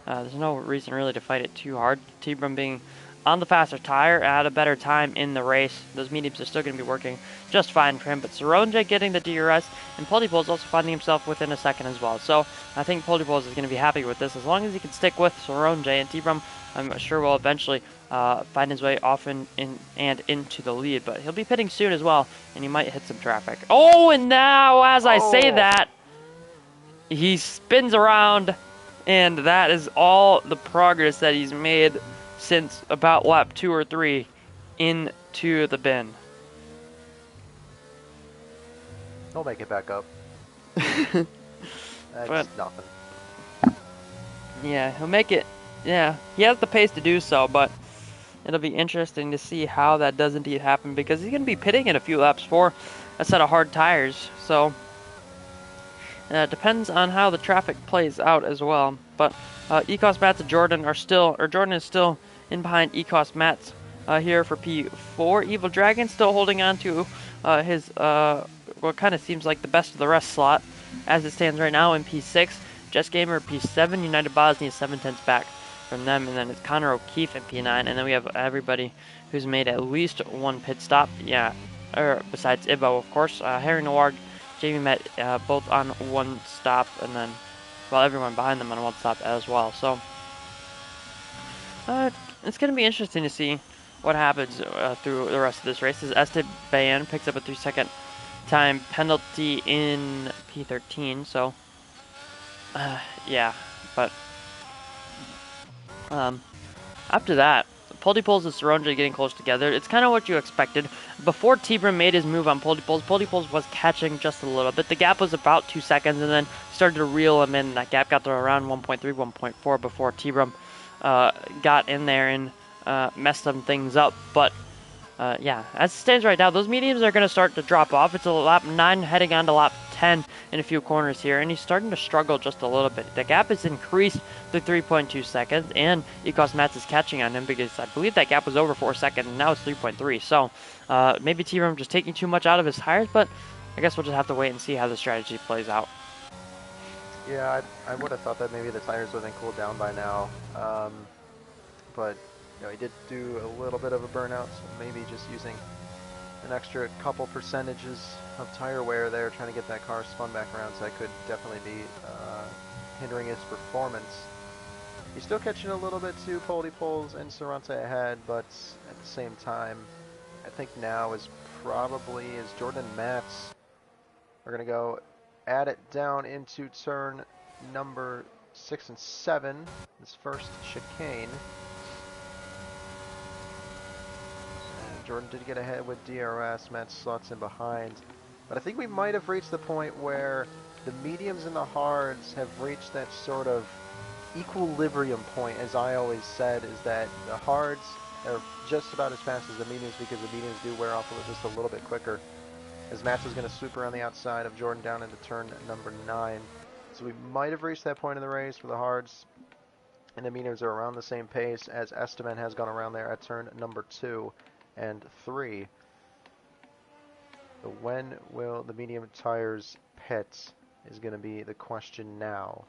there's no reason really to fight it too hard. T-Brum being on the faster tire at a better time in the race. Those mediums are still going to be working just fine for him. But Saronja getting the DRS, and Poldypolls also finding himself within a second as well. So I think Poldypolls is going to be happy with this as long as he can stick with Saronja, and T-Brum I'm sure will eventually find his way off and into the lead. But he'll be pitting soon as well, and he might hit some traffic. Oh, and now as I say that, he spins around, and that is all the progress that he's made since about lap 2 or 3 into the bin. He'll make it back up. That's nothing. Yeah, he'll make it. Yeah, he has the pace to do so, but it'll be interesting to see how that does indeed happen, because he's going to be pitting in a few laps for a set of hard tires. So it depends on how the traffic plays out as well. But Ecos Mats and Jordan are still, or Jordan is still in behind Ecos Mats here for P4. Evil Dragon still holding on to his what kind of seems like the best of the rest slot as it stands right now in P6. Jess Gamer P7, United Bosnia 7/10 back from them, and then it's Connor O'Keefe in P9, and then we have everybody who's made at least one pit stop. Yeah, or besides Ibo, of course. Harry Noir, Jamie Met, both on one stop, and then, well, everyone behind them on one stop as well. So it's going to be interesting to see what happens through the rest of this race, as Esteban picks up a 3-second time penalty in P13. So yeah, but after that, Poldypolls and Saronja getting close together. It's kind of what you expected. Before T-Brum made his move on Poldypolls, Poldypolls was catching just a little bit. The gap was about 2 seconds, and then started to reel him in. That gap got to around 1.3, 1.4 before T-Brum got in there and messed some things up. But yeah, as it stands right now, those mediums are going to start to drop off. It's a lap 9 heading on to lap 10 in a few corners here, and he's starting to struggle just a little bit. The gap has increased to 3.2 seconds, and Ecos Mats is catching on him, because I believe that gap was over 4 seconds, and now it's 3.3. So maybe T-Brum just taking too much out of his tires, but I guess we'll just have to wait and see how the strategy plays out. Yeah, I would have thought that maybe the tires would have been cooled down by now, but you know, he did do a little bit of a burnout, so maybe just using an extra couple percentages of tire wear there, trying to get that car spun back around, so that could definitely be hindering his performance. He's still catching a little bit too, Poldypolls and Sarante ahead, but at the same time, I think now is probably as Jordan Mats are going to go add it down into turn number 6 and 7, this first chicane. Jordan did get ahead with DRS, Matt slots in behind. But I think we might have reached the point where the mediums and the hards have reached that sort of equilibrium point, as I always said, is that the hards are just about as fast as the mediums, because the mediums do wear off just a little bit quicker. As Mats is going to swoop around the outside of Jordan down into turn number 9. So we might have reached that point in the race for the hards, and the mediums are around the same pace as Esteban has gone around there at turn number 2 and 3. So when will the medium tires pit is going to be the question now.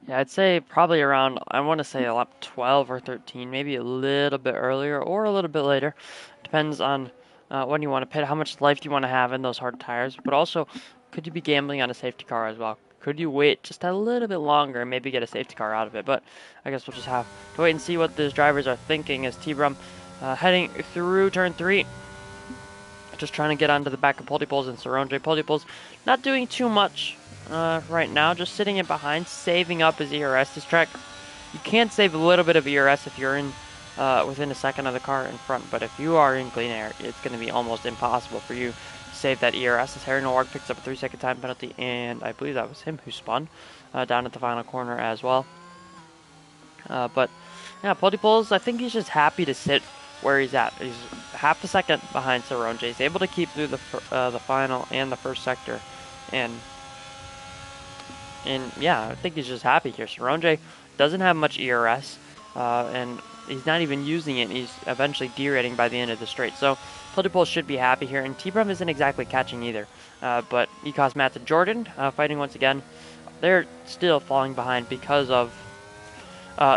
Yeah, I'd say probably around, I want to say lap 12 or 13, maybe a little bit earlier or a little bit later. Depends on when you want to pit, how much life do you want to have in those hard tires, but also could you be gambling on a safety car as well? Could you wait just a little bit longer and maybe get a safety car out of it? But I guess we'll just have to wait and see what these drivers are thinking as T-Brum heading through turn 3. Just trying to get onto the back of Poldypolls and Saronja. Poldypolls not doing too much right now, just sitting in behind, saving up his ERS. This track, you can save a little bit of ERS if you're in within a second of the car in front, but if you are in clean air, it's going to be almost impossible for you to save that ERS. As Harry Noir picks up a 3-second time penalty, and I believe that was him who spun down at the final corner as well. But yeah, Poldypolls, I think he's just happy to sit where he's at. He's half a second behind Saronja. He's able to keep through the final and the first sector, and yeah, I think he's just happy here. Saronja doesn't have much ERS, and he's not even using it. He's eventually derating by the end of the straight. So Poldypolls should be happy here, and T-Brum isn't exactly catching either. But Ecos Mats and Jordan fighting once again. They're still falling behind because of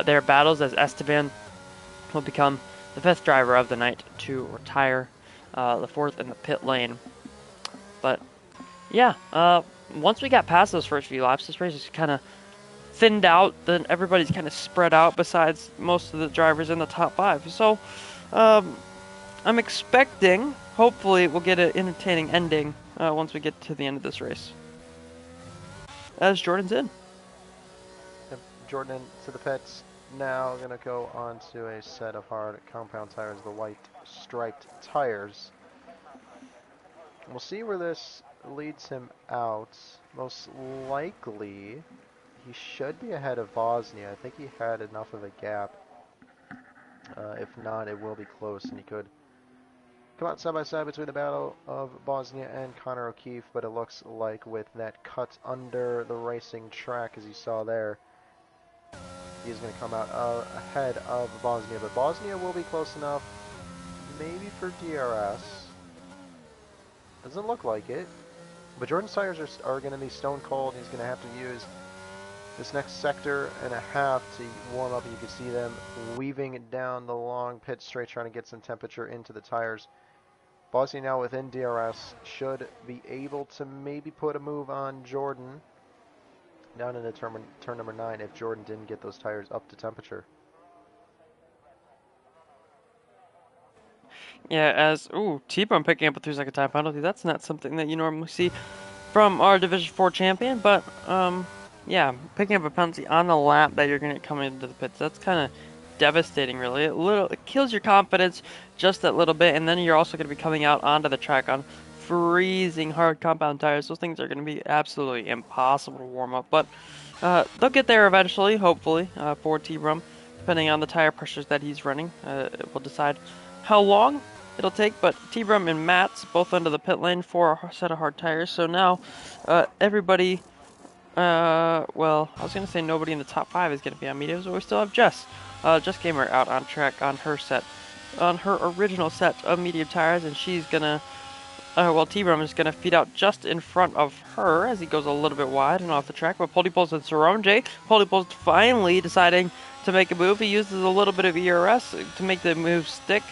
their battles, as Esteban will become the 5th driver of the night to retire, the 4th in the pit lane. But yeah, once we got past those first few laps, this race is kind of thinned out. Then everybody's kind of spread out besides most of the drivers in the top 5. So I'm expecting, hopefully, we'll get an entertaining ending once we get to the end of this race. As Jordan's in. Yep, Jordan to the pits. Now going to go on to a set of hard compound tires, the white striped tires. We'll see where this leads him out. Most likely, he should be ahead of Bosnia. I think he had enough of a gap. If not, it will be close, and he could come out side by side between the battle of Bosnia and Connor O'Keefe, but it looks like with that cut under the racing track, as you saw there, he's going to come out ahead of Bosnia. But Bosnia will be close enough, maybe for DRS. Doesn't look like it. But Jordan's tires are going to be stone cold. He's going to have to use this next sector and a half to warm up. You can see them weaving down the long pit straight, trying to get some temperature into the tires. Bosnia now within DRS should be able to maybe put a move on Jordan down into turn number 9 if Jordan didn't get those tires up to temperature. Yeah, as T-Bone picking up a 3-second time penalty. That's not something that you normally see from our Division 4 champion, but yeah, picking up a penalty on the lap that you're going to come into the pits. That's kind of devastating, really. It kills your confidence just a little bit, and then you're also going to be coming out onto the track on freezing hard compound tires. Those things are going to be absolutely impossible to warm up, but they'll get there eventually, hopefully, for T-Brum, depending on the tire pressures that he's running. We'll decide how long it'll take, but T-Brum and Matt's both under the pit lane for a set of hard tires. So now everybody, well, I was going to say nobody in the top 5 is going to be on mediums, but we still have Jess. Jess Gamer out on track on her original set of medium tires, and she's going to, well, T-Brum is going to feed out just in front of her as he goes a little bit wide and off the track. But Polypols and Saronje, Polypols finally deciding to make a move. He uses a little bit of ERS to make the move stick.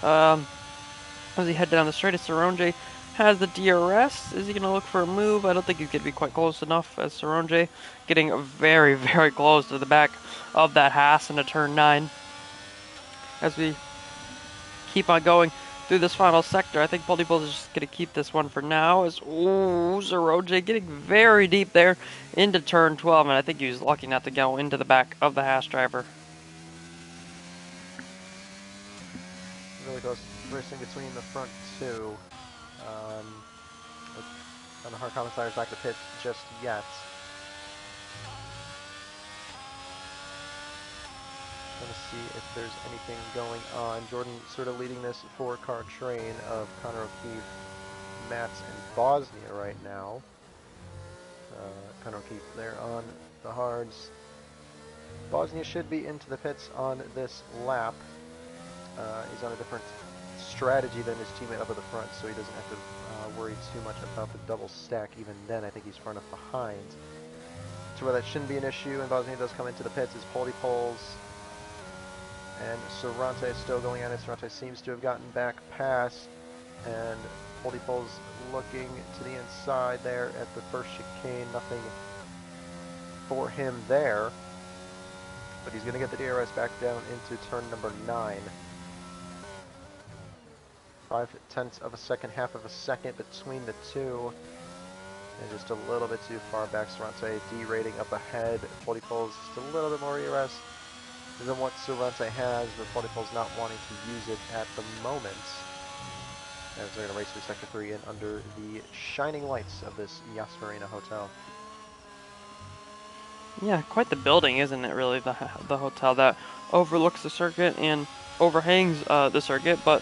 As he head down the straight, as Saronje has the DRS. Is he going to look for a move? I don't think he's going to be quite close enough, as Saronje getting very, very close to the back of that Haas into turn 9. As we keep on going through this final sector, I think Polypols is just going to keep this one for now. As Saronje getting very deep there into turn 12, and I think he was lucky not to go into the back of the Haas driver. Really close racing between the front two. On the hard common tires back to pits just yet. Gonna see if there's anything going on. Jordan sort of leading this 4-car train of Connor O'Keefe, Mats, and Bosnia right now. Connor O'Keefe there on the hards. Bosnia should be into the pits on this lap. He's on a different strategy than his teammate up at the front, so he doesn't have to worry too much about the double stack. Even then, I think he's far enough behind to where that shouldn't be an issue. And Bosnia does come into the pits as Polypols and Sorante is still going on it. Sorante seems to have gotten back past, and Polypols looking to the inside there at the first chicane. Nothing for him there, but he's going to get the DRS back down into turn number 9. 0.5 of a second, half of a second between the two. And just a little bit too far back. Sorante derating up ahead. Polypols just a little bit more ERS than what Sorante has, but Polypols not wanting to use it at the moment. As they're going to race through Sector 3 and under the shining lights of this Yas Marina hotel. Yeah, quite the building, isn't it, really? The hotel that overlooks the circuit and overhangs the circuit, but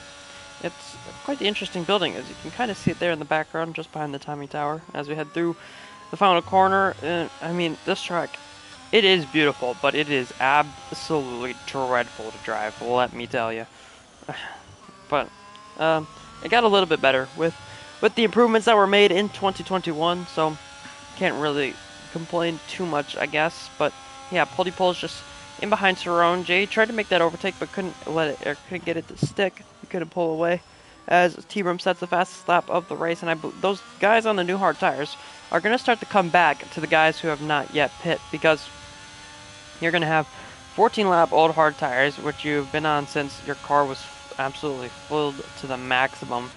it's quite the interesting building, as you can kind of see it there in the background, just behind the timing tower, as we head through the final corner. I mean, this track, it is beautiful, but it is absolutely dreadful to drive, let me tell you. But it got a little bit better with the improvements that were made in 2021, so can't really complain too much, I guess. But yeah, Polypols just in behind Saronje. Tried to make that overtake, but couldn't couldn't get it to stick. He couldn't pull away. As T-Brum sets the fastest lap of the race, and those guys on the new hard tires are going to start to come back to the guys who have not yet pit, because you're going to have 14 lap old hard tires, which you've been on since your car was absolutely filled to the maximum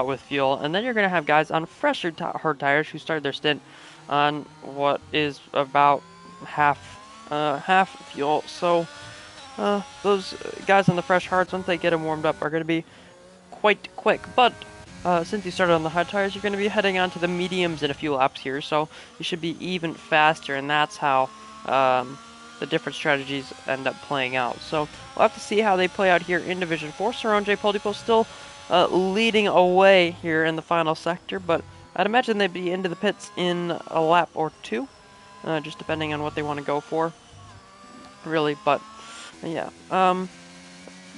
with fuel, and then you're going to have guys on fresher hard tires who started their stint on what is about half fuel. So those guys on the fresh hards, once they get them warmed up, are going to be quite quick. But since you started on the hard tires, you're going to be heading on to the mediums in a few laps here, so you should be even faster, and that's how the different strategies end up playing out. So we'll have to see how they play out here in Division 4. Saronje Polipo still leading away here in the final sector, but I'd imagine they'd be into the pits in a lap or two, just depending on what they want to go for, really. But yeah,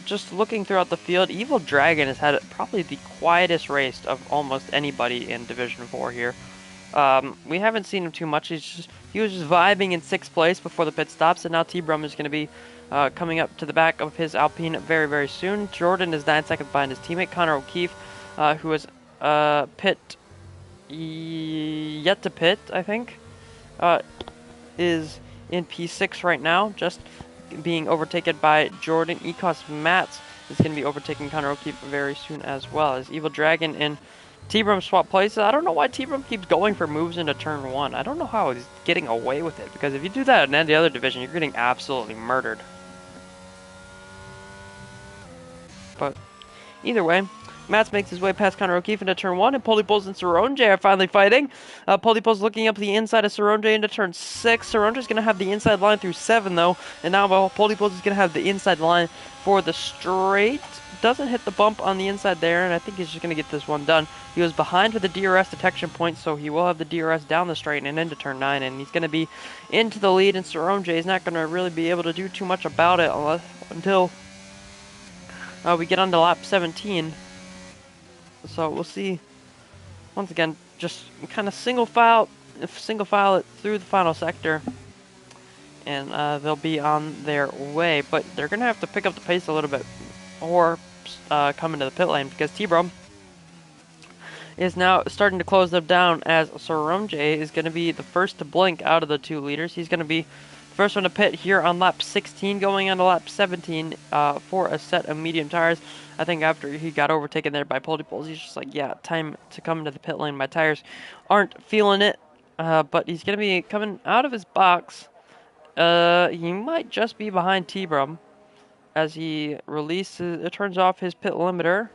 just looking throughout the field, Evil Dragon has had probably the quietest race of almost anybody in Division 4 here. We haven't seen him too much. He was just vibing in 6th place before the pit stops, and now T-Brum is going to be coming up to the back of his Alpine very, very soon. Jordan is 9 seconds behind his teammate, Connor O'Keefe, who is yet to pit, I think, is in P6 right now, just being overtaken by Jordan. Ecos Mats is going to be overtaking Connor O'Keefe very soon as well, as Evil Dragon and T-Brum swap places. I don't know why T-Brum keeps going for moves into turn 1. I don't know how he's getting away with it, because if you do that in any other division, you're getting absolutely murdered. But either way, Mats makes his way past Connor O'Keefe into turn 1, and Polypols and Saronje are finally fighting. Polypols looking up the inside of Saronje into turn 6. Saronje's going to have the inside line through 7, though, and now Polypols is going to have the inside line for the straight. Doesn't hit the bump on the inside there, and I think he's just going to get this one done. He was behind with the DRS detection point, so he will have the DRS down the straight and into turn 9, and he's going to be into the lead, and Saronje is not going to really be able to do too much about it until we get on to lap 17. So we'll see. Once again, just kind of single file it through the final sector, and they'll be on their way. But they're gonna have to pick up the pace a little bit, or come into the pit lane, because T-Brum is now starting to close them down, as Saronje is going to be the first to blink out of the 2 leaders. He's going to be the first one to pit here on lap 16, going on to lap 17 for a set of medium tires. I think after he got overtaken there by Polypols, he's just like, yeah, time to come into the pit lane. My tires aren't feeling it, but he's going to be coming out of his box. He might just be behind T-Brum as he turns off his pit limiter.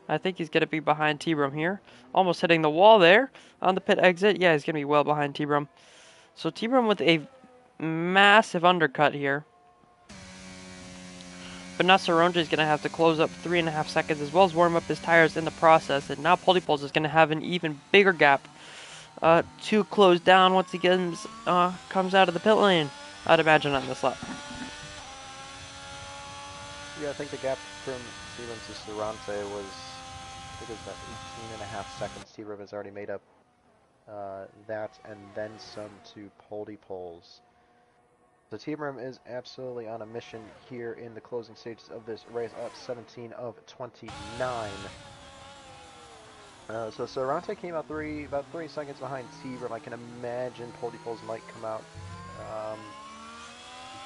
I think he's going to be behind T-Brum here. Almost hitting the wall there on the pit exit. Yeah, he's going to be well behind T-Brum. So T-Brum with a massive undercut here. But now Saronje is going to have to close up 3.5 seconds, as well as warm up his tires in the process. And now Polypols is going to have an even bigger gap to close down once he comes out of the pit lane, I'd imagine, on this lap. Yeah, I think the gap from T-Brum to Saronje was, I think it was about 18.5 seconds. T-Brum has already made up that, and then some to Polypols. So T-Brum is absolutely on a mission here in the closing stages of this race, up 17 of 29. So Saronje came out about 3 seconds behind T-Brum. I can imagine Polypols might come out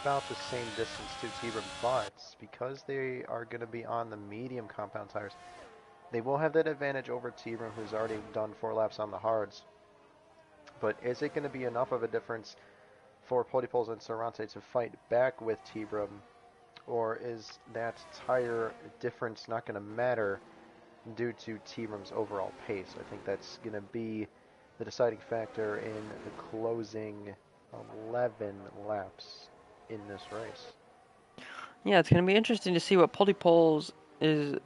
about the same distance to T-Brum, but because they are going to be on the medium compound tires, they will have that advantage over T-Brum, who's already done 4 laps on the hards. But is it going to be enough of a difference for Polypols and Saronje to fight back with T-Brum, or is that tire difference not going to matter due to T-Brum's overall pace? I think that's going to be the deciding factor in the closing 11 laps in this race. Yeah, it's going to be interesting to see what Polypols and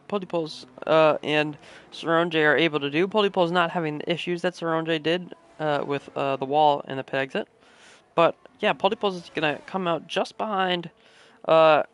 Saronje are able to do. Polypols not having the issues that Saronje did with the wall and the pit exit. But yeah, Polypols is going to come out just behind the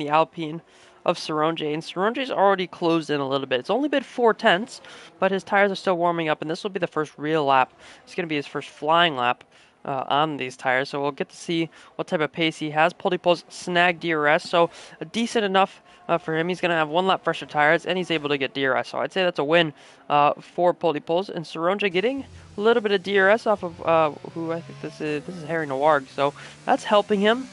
Alpine of Saronje, and Saronje's already closed in a little bit. It's only been 4/10, but his tires are still warming up, and this will be the first real lap. It's going to be his first flying lap on these tires, so we'll get to see what type of pace he has. Poldypol's snagged DRS, so decent enough for him. He's going to have 1 lap fresher tires, and he's able to get DRS, so I'd say that's a win for Poldypols. And Saronja getting a little bit of DRS off of who I think this is Harry Noirg, so that's helping him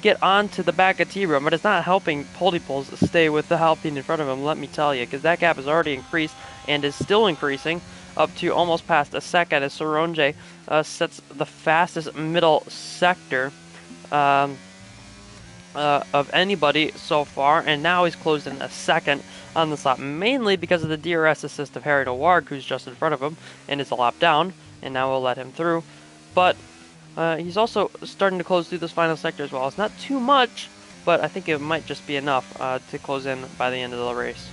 get onto the back of T-Room, but it's not helping Poldypols stay with the Alpine in front of him, let me tell you, because that gap has already increased and is still increasing up to almost past a second as Saronja sets the fastest middle sector of anybody so far, and now he's closed in a second on this lap, mainly because of the DRS assist of Harry Noirg, who's just in front of him and is a lap down, and now we'll let him through. But he's also starting to close through this final sector as well. It's not too much, but I think it might just be enough to close in by the end of the race.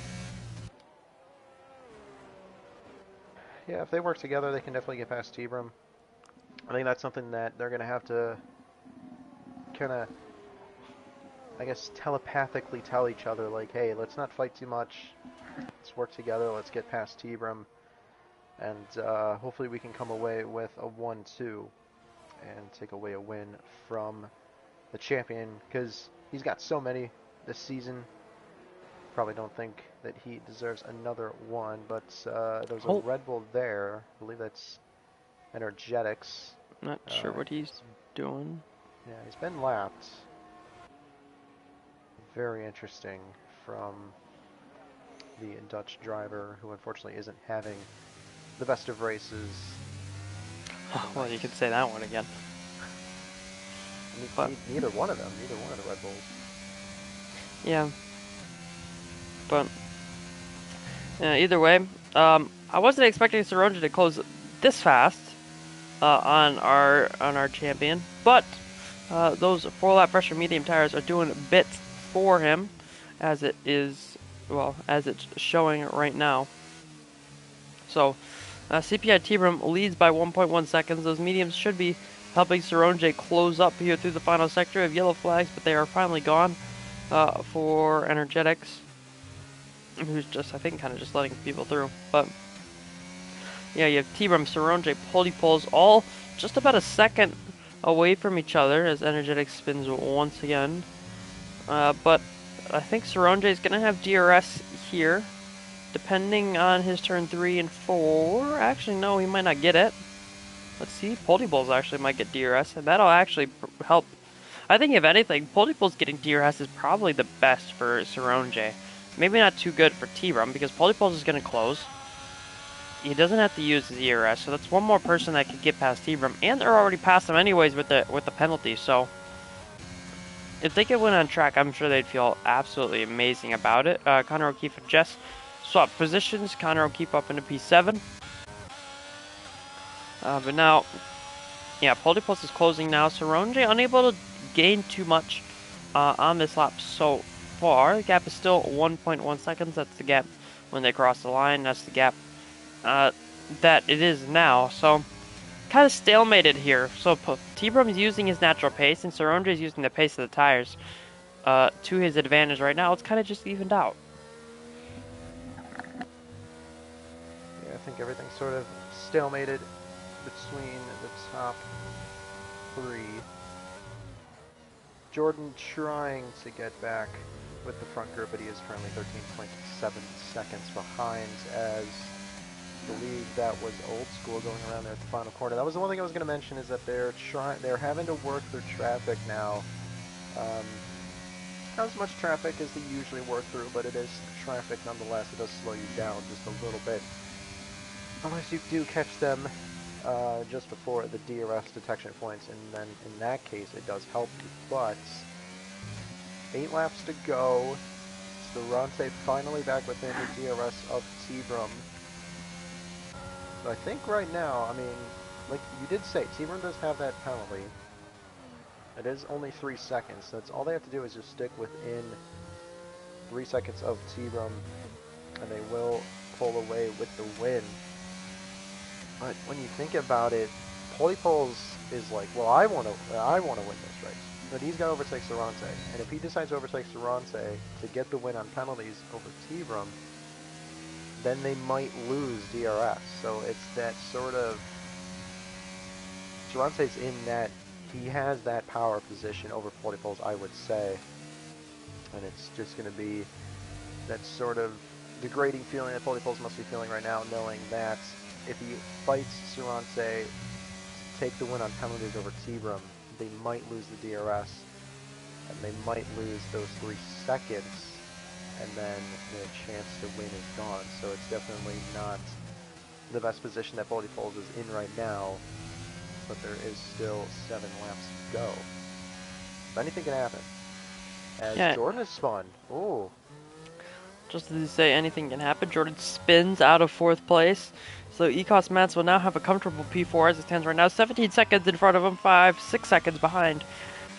Yeah, if they work together, they can definitely get past T-Brum. I think that's something that they're going to have to kind of, I guess, telepathically tell each other, like, hey, let's not fight too much. Let's work together. Let's get past T-Brum. And hopefully we can come away with a 1-2 and take away a win from the champion, because he's got so many this season. Probably don't think that he deserves another one, but there's a Red Bull there. I believe that's Energetics. Not sure what he's doing. Yeah, he's been lapped. Very interesting from the Dutch driver, who unfortunately isn't having the best of races. Well, you can say that one again. Neither one of them. Neither one of the Red Bulls. Yeah. But either way, I wasn't expecting Saronja to close this fast on our champion, but those 4-lap fresher medium tires are doing bits for him, as it is, well, as it's showing right now. So CPI T-Brum leads by 1.1 seconds. Those mediums should be helping Saronja close up here through the final sector of yellow flags, but they are finally gone for Energetics, who's just, I think, kind of just letting people through. But yeah, you have T-Brum, Saronja, Poldypols, all just about a second away from each other as Energetics spins once again. But I think Saronja is going to have DRS here, depending on his turn 3 and 4. Actually, no, he might not get it. Let's see, Poldypols actually might get DRS, and that'll actually help. I think, if anything, Poldypols getting DRS is probably the best for Saronja. Maybe not too good for T-Brum, because Poldypols is going to close. He doesn't have to use the DRS, so that's one more person that could get past T-Brum, and they're already past him anyways with the penalty, so if they could win on track, I'm sure they'd feel absolutely amazing about it. Connor O'Keefe and Jess swap positions. Connor O'Keefe up into P7. But now, yeah, Poldypols is closing now. Saronja unable to gain too much on this lap so far. The gap is still 1.1 seconds. That's the gap when they cross the line. That's the gap that it is now. So, kind of stalemated here. So, T-Brum is using his natural pace, and Saronja is using the pace of the tires to his advantage right now. It's kind of just evened out. Yeah, I think everything's sort of stalemated between the top 3. Jordan trying to get back with the front group, but he is currently 13.7 seconds behind, as I believe that was Old School going around there at the final corner. That was the one thing I was going to mention, is that they're having to work through traffic now. Not as much traffic as they usually work through, but it is traffic nonetheless. It does slow you down just a little bit, unless you do catch them just before the DRS detection points, and then in that case it does help you. But 8 laps to go. Saronja finally back within the DRS of T-Brum. So I think right now, I mean, like you did say, T-Brum does have that penalty. It is only 3 seconds. That's all they have to do, is just stick within 3 seconds of T-Brum, and they will pull away with the win. But when you think about it, Poldypols is like, well, I want to win this race. But he's got to overtake Saronja, and if he decides to overtake Saronja to get the win on penalties over T-Brum, then they might lose DRS. So it's that sort of Sarante's in that, he has that power position over Polypoles, I would say. And it's just going to be that sort of degrading feeling that Polypoles must be feeling right now, knowing that if he fights Sarante to take the win on penalties over T-Brum, they might lose the DRS, and they might lose those 3 seconds, and then the chance to win is gone. So it's definitely not the best position that Polypoles is in right now, but there is still 7 laps to go. So anything can happen. As Yeah, Jordan is spun. Ooh. just as you say, anything can happen. Jordan spins out of 4th place. So Ecos Mats will now have a comfortable P4 as it stands right now. 17 seconds in front of him, 6 seconds behind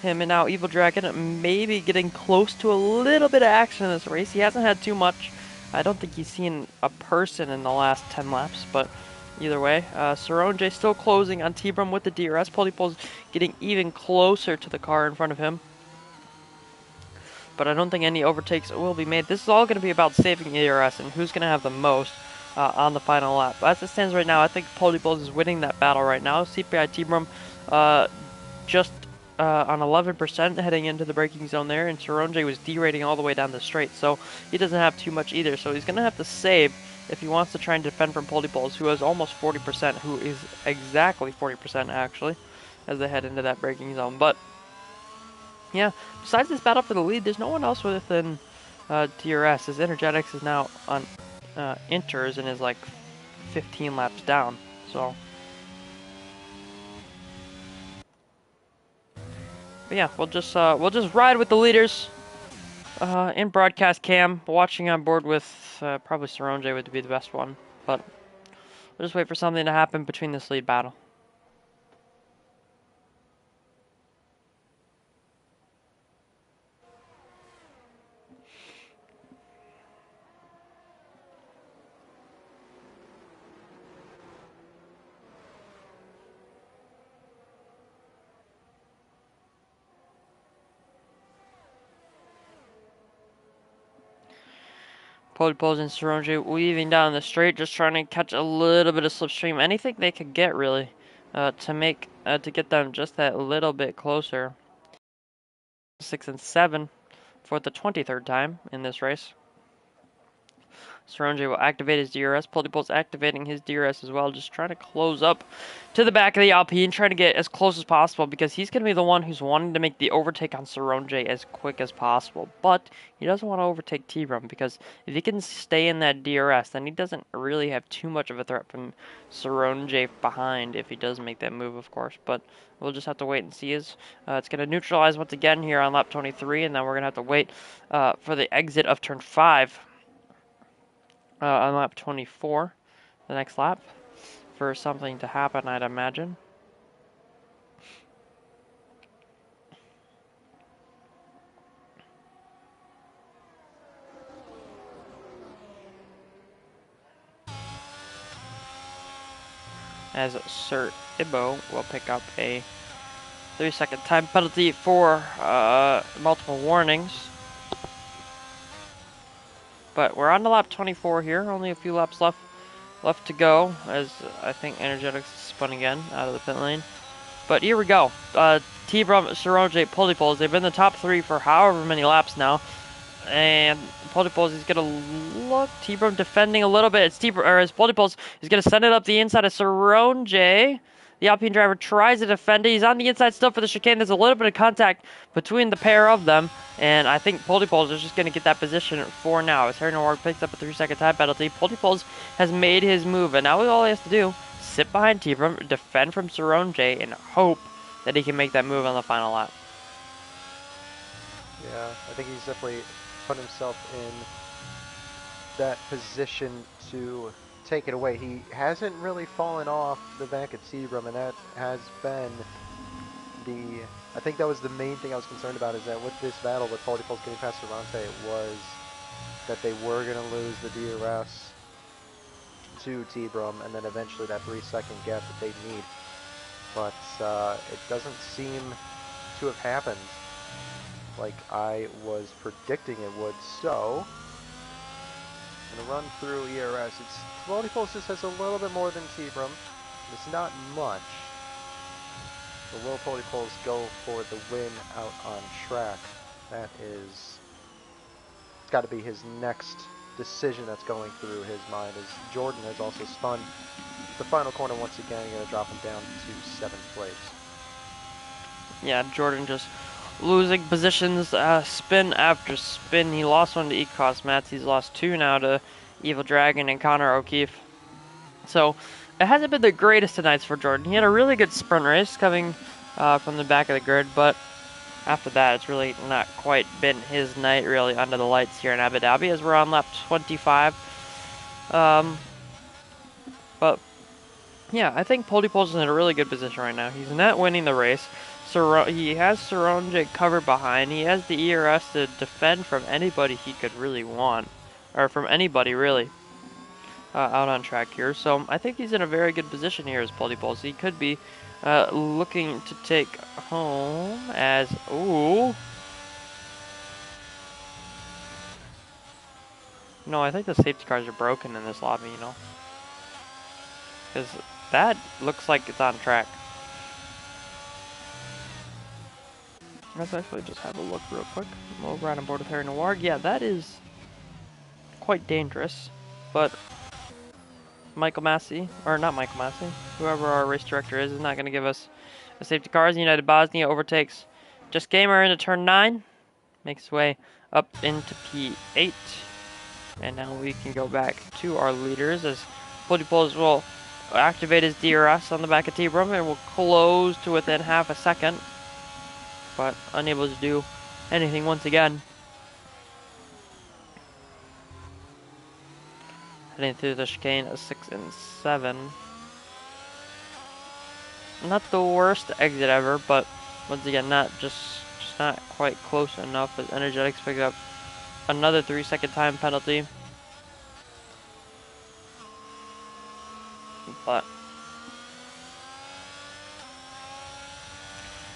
him. And now Evil Dragon maybe getting close to a little bit of action in this race. He hasn't had too much. I don't think he's seen a person in the last 10 laps, but either way. Saronje still closing on T-Brum with the DRS. Polypole's getting even closer to the car in front of him. But I don't think any overtakes will be made. This is all going to be about saving ERS and who's going to have the most on the final lap. But as it stands right now, I think Polypoles is winning that battle right now. CPI T-Brum just on 11% heading into the braking zone there, and Saronje was derating all the way down the straight, so he doesn't have too much either. So he's going to have to save if he wants to try and defend from Polypoles, who has almost 40%, who is exactly 40% actually, as they head into that braking zone. But yeah, besides this battle for the lead, there's no one else within DRS. His Energetics is now on Inters and is like 15 laps down. So, but yeah, we'll just ride with the leaders in broadcast cam. Watching on board with probably Saronje would be the best one, but we'll just wait for something to happen between this lead battle. Polypoles and Saronji weaving down the straight, just trying to catch a little bit of slipstream. Anything they could get, really, to get them just that little bit closer. 6 and 7 for the 23rd time in this race. Saronji will activate his DRS. Polypole's activating his DRS as well, just trying to close up to the back of the Alpine, trying to get as close as possible because he's going to be the one who's wanting to make the overtake on Saronji as quick as possible. But he doesn't want to overtake T-Brum because if he can stay in that DRS, then he doesn't really have too much of a threat from Saronji behind if he does make that move, of course. But we'll just have to wait and see. It's going to neutralize once again here on lap 23, and then we're going to have to wait for the exit of turn 5. On lap 24, the next lap, for something to happen, I'd imagine. As Sir Ibo will pick up a 3-second time penalty for multiple warnings. But we're on to lap 24 here, only a few laps left to go, as I think Energetics is spun again out of the pit lane. But here we go. T-Brum, Saronje, Polypoles, they've been the top 3 for however many laps now. And Polypoles is gonna look. T-Brum defending a little bit. It's Polypoles is gonna send it up the inside of Saronje. The Alpine driver tries to defend it. He's on the inside still for the chicane. There's a little bit of contact between the pair of them. And I think Polypoles is just going to get that position for now. As Harry Noir picks up a 3-second time penalty, Polypoles has made his move. And now all he has to do, sit behind T-Brum, defend from Saronje, and hope that he can make that move on the final lap. Yeah, I think he's definitely put himself in that position to take it away. He hasn't really fallen off the back at T-Brum, and that has been the... I think that was the main thing I was concerned about, is that with this battle with Polypoles getting past Durante, was that they were going to lose the DRS to T-Brum, and then eventually that 3-second gap that they need. But it doesn't seem to have happened like I was predicting it would. So I'm going to run through ERS. Polypoles just has a little bit more than T-Brum. It's not much. But will Pody Poles go for the win out on track? That is, it's got to be his next decision that's going through his mind. As Jordan has also spun the final corner once again, going to drop him down to 7th place. Yeah, Jordan just losing positions, spin after spin. He lost one to Ecos Mats. He's lost 2 now to Evil Dragon and Connor O'Keefe. So it hasn't been the greatest of nights for Jordan. He had a really good sprint race coming from the back of the grid, but after that, it's really not quite been his night really under the lights here in Abu Dhabi as we're on lap 25. But yeah, I think Pody Poles is in a really good position right now. He's not winning the race. He has Saronje covered behind. He has the ERS to defend from anybody he could really want, or from anybody really. Out on track here, so I think he's in a very good position here as Pody Poles. He could be looking to take home as ooh. No, I think the safety cars are broken in this lobby, you know, because that looks like it's on track. Let's actually just have a look real quick. We'll ride on board with Harry Noir. Yeah, that is quite dangerous, but Michael Massey, or not Michael Massey, whoever our race director is not going to give us a safety car. As United Bosnia overtakes Just Gamer into turn 9, makes his way up into P8, and now we can go back to our leaders as Pody Poles will activate his DRS on the back of T-Brum and will close to within half a second, but unable to do anything once again. Heading through the chicane at 6 and 7. Not the worst exit ever, but once again, just not quite close enough as Energetics pick up another 3-second time penalty. But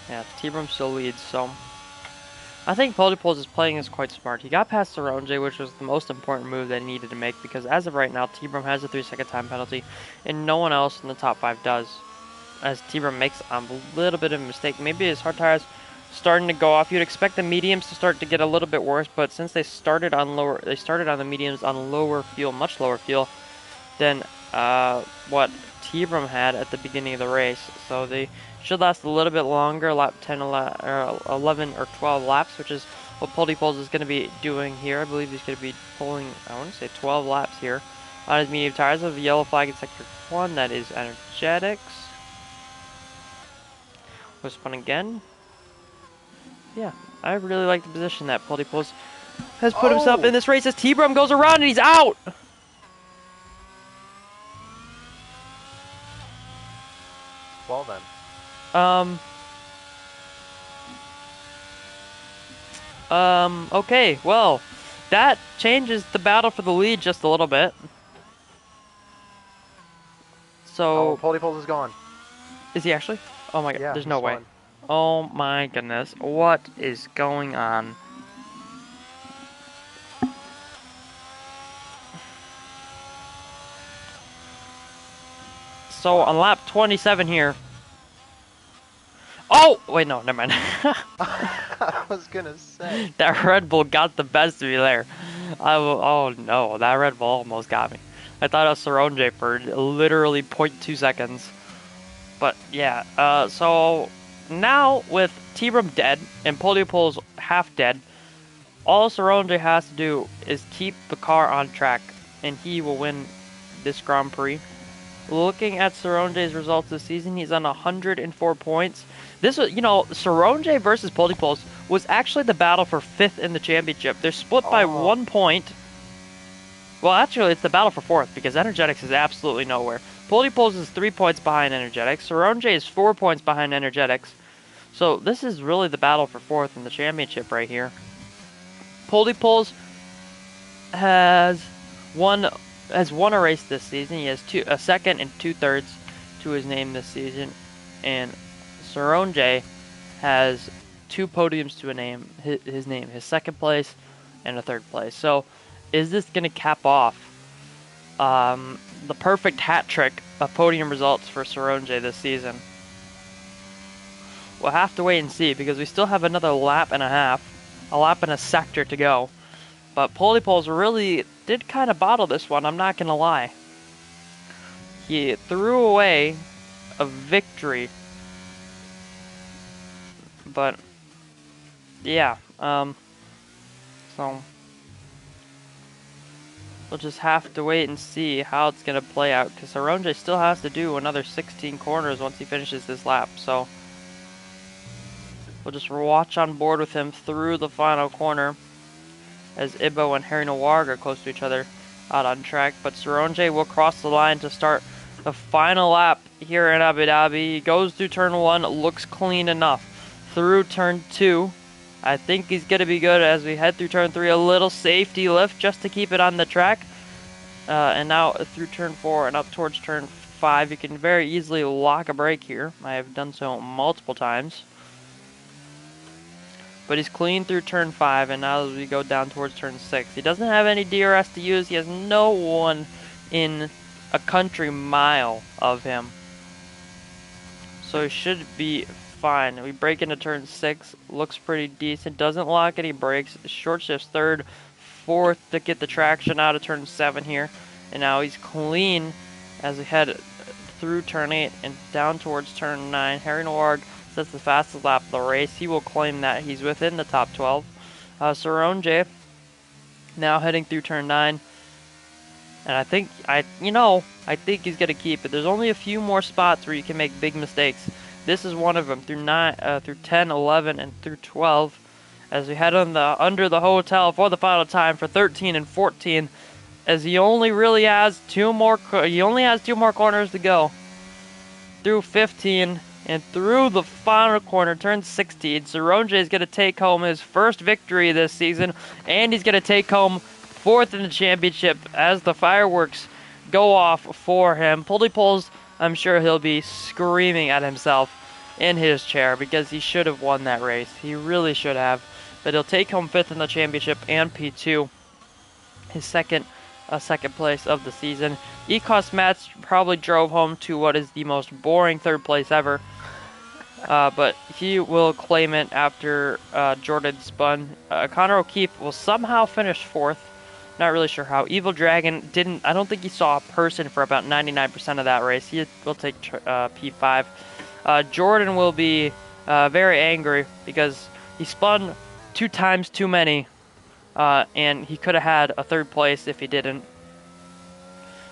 yeah, T-Brum still leads, so I think Pody Poles is playing this quite smart. He got past Saronje, which was the most important move that he needed to make, because as of right now, T-Brum has a 3-second time penalty, and no one else in the top 5 does. As T-Brum makes a little bit of a mistake. Maybe his hard tires starting to go off. You'd expect the mediums to start to get a little bit worse, but since they started on the mediums on lower fuel, much lower fuel than what T-Brum had at the beginning of the race. So they should last a little bit longer, lap 10, or 11 or 12 laps, which is what Pody Poles is going to be doing here. I believe he's going to be pulling, I want to say 12 laps here on his medium tires with a yellow flag in sector 1. That is Energetics. We'll spun again. Yeah, I really like the position that Pody Poles has put himself in this race as T-Brum goes around and he's out! Well then. Okay, well, that changes the battle for the lead just a little bit. So... Oh, Pody Poles is gone. Is he actually? Oh my god, yeah, there's no way. Oh my goodness, what is going on? So on lap 27 here. Oh! Wait, no, never mind. I was gonna say. That Red Bull got the best of me there. Oh no, that Red Bull almost got me. I thought it was Saronje for literally 0.2 seconds. But yeah, so now with T-Brum dead and Pody Poles half dead, all Saronje has to do is keep the car on track and he will win this Grand Prix. Looking at Saronje's results this season, he's on 104 points. This was, Saronje versus Pody Poles was actually the battle for 5th in the championship. They're split by 1 point. Well, actually, it's the battle for 4th because Energetics is absolutely nowhere. Pody Poles is 3 points behind Energetics. Saronje is 4 points behind Energetics. So this is really the battle for 4th in the championship right here. Pody Poles has won a race this season. He has a second and 2/3 to his name this season, and Saronje has 2 podiums to his name, his 2nd place and a 3rd place. So, is this going to cap off the perfect hat trick of podium results for Saronje this season? we'll have to wait and see because we still have another lap and a half, a lap and a sector to go. But Polypoles really did kind of bottle this one, I'm not going to lie. He threw away a victory. But, yeah, so we'll just have to wait and see how it's going to play out, because Saronje still has to do another 16 corners once he finishes this lap, so we'll just watch on board with him through the final corner, as Ibo and Harry Noir are close to each other out on track, but Saronje will cross the line to start the final lap here in Abu Dhabi. He goes through turn 1, looks clean enough. Through turn 2, I think he's going to be good as we head through turn 3. A little safety lift just to keep it on the track. And now through turn 4 and up towards turn 5, you can very easily lock a brake here. I have done so multiple times. But he's clean through turn 5, and now as we go down towards turn 6. He doesn't have any DRS to use. He has no one in a country mile of him. So he should be fine. We break into turn 6, looks pretty decent, doesn't lock any brakes, short shifts 3rd, 4th to get the traction out of turn 7 here, and now he's clean as we head through turn 8 and down towards turn 9. Harry Noir sets the fastest lap of the race. He will claim that he's within the top 12. Saronje now heading through turn 9, and I think he's gonna keep it. There's only a few more spots where you can make big mistakes. This is one of them, through 10, 11, and through 12, as we head on under the hotel for the final time for 13 and 14, as he only really has two more corners to go. Through 15 and through the final corner, turn 16, Saronje is going to take home his first victory this season, and he's going to take home 4th in the championship as the fireworks go off for him. Polypoles, I'm sure he'll be screaming at himself in his chair because he should have won that race. He really should have. But he'll take home 5th in the championship and P2, his second place of the season. Ecos Mats probably drove home to what is the most boring 3rd place ever. But he will claim it after Jordan spun. Connor O'Keefe will somehow finish 4th. Not really sure how. Evil Dragon I don't think he saw a person for about 99% of that race. He will take P5. Jordan will be very angry because he spun 2 times too many, and he could have had a 3rd place if he didn't.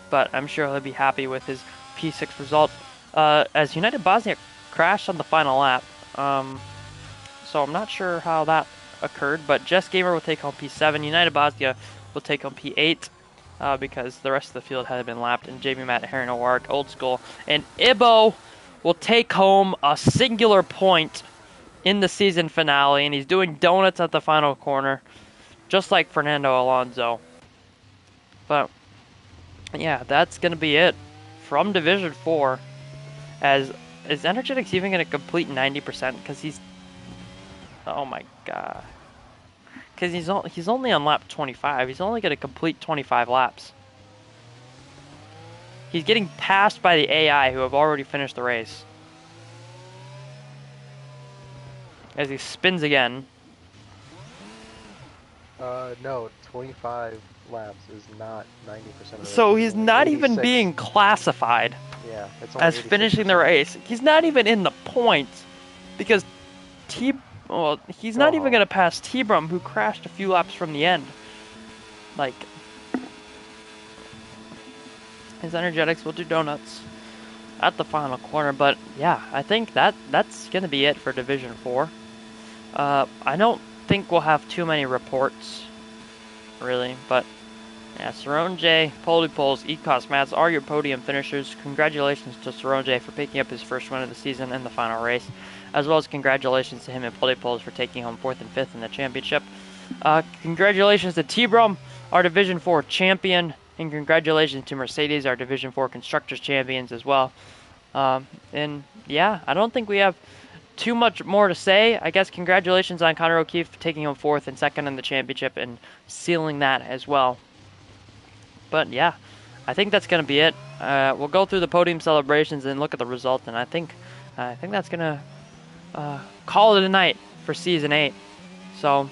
But I'm sure he'll be happy with his P6 result. As United Bosnia crashed on the final lap, so I'm not sure how that occurred, but Jess Gamer will take home P7. United Bosnia will take home P8 because the rest of the field had been lapped, and JB Matt, Harry Noir, Old School, and Ibo will take home a singular point in the season finale, and he's doing donuts at the final corner, just like Fernando Alonso. But yeah, that's going to be it from Division 4. Is Energetics even going to complete 90%? Because he's... Oh my god. Because he's only on lap 25. He's only going to complete 25 laps. He's getting passed by the AI who have already finished the race. As he spins again. No, 25 laps is not 90% of the race. So he's not 86. even being classified it's as finishing the race. He's not even in the points. Because he's not even going to pass T-Brum, who crashed a few laps from the end. Like, his Energetics will do donuts at the final corner. But yeah, I think that's going to be it for Division 4. I don't think we'll have too many reports, really. But yeah, Saronje, Polypoles, Ecos Mats are your podium finishers. Congratulations to Saronje for picking up his first win of the season in the final race, as well as congratulations to him and Polypoles for taking home 4th and 5th in the championship. Congratulations to T-Brum, our Division 4 champion, and congratulations to Mercedes, our Division 4 Constructors champions as well. And yeah, I don't think we have too much more to say. I guess congratulations on Connor O'Keefe for taking home 4th and 2nd in the championship and sealing that as well. But yeah, I think that's going to be it. We'll go through the podium celebrations and look at the result, and I think that's going to call it a night for season 8. So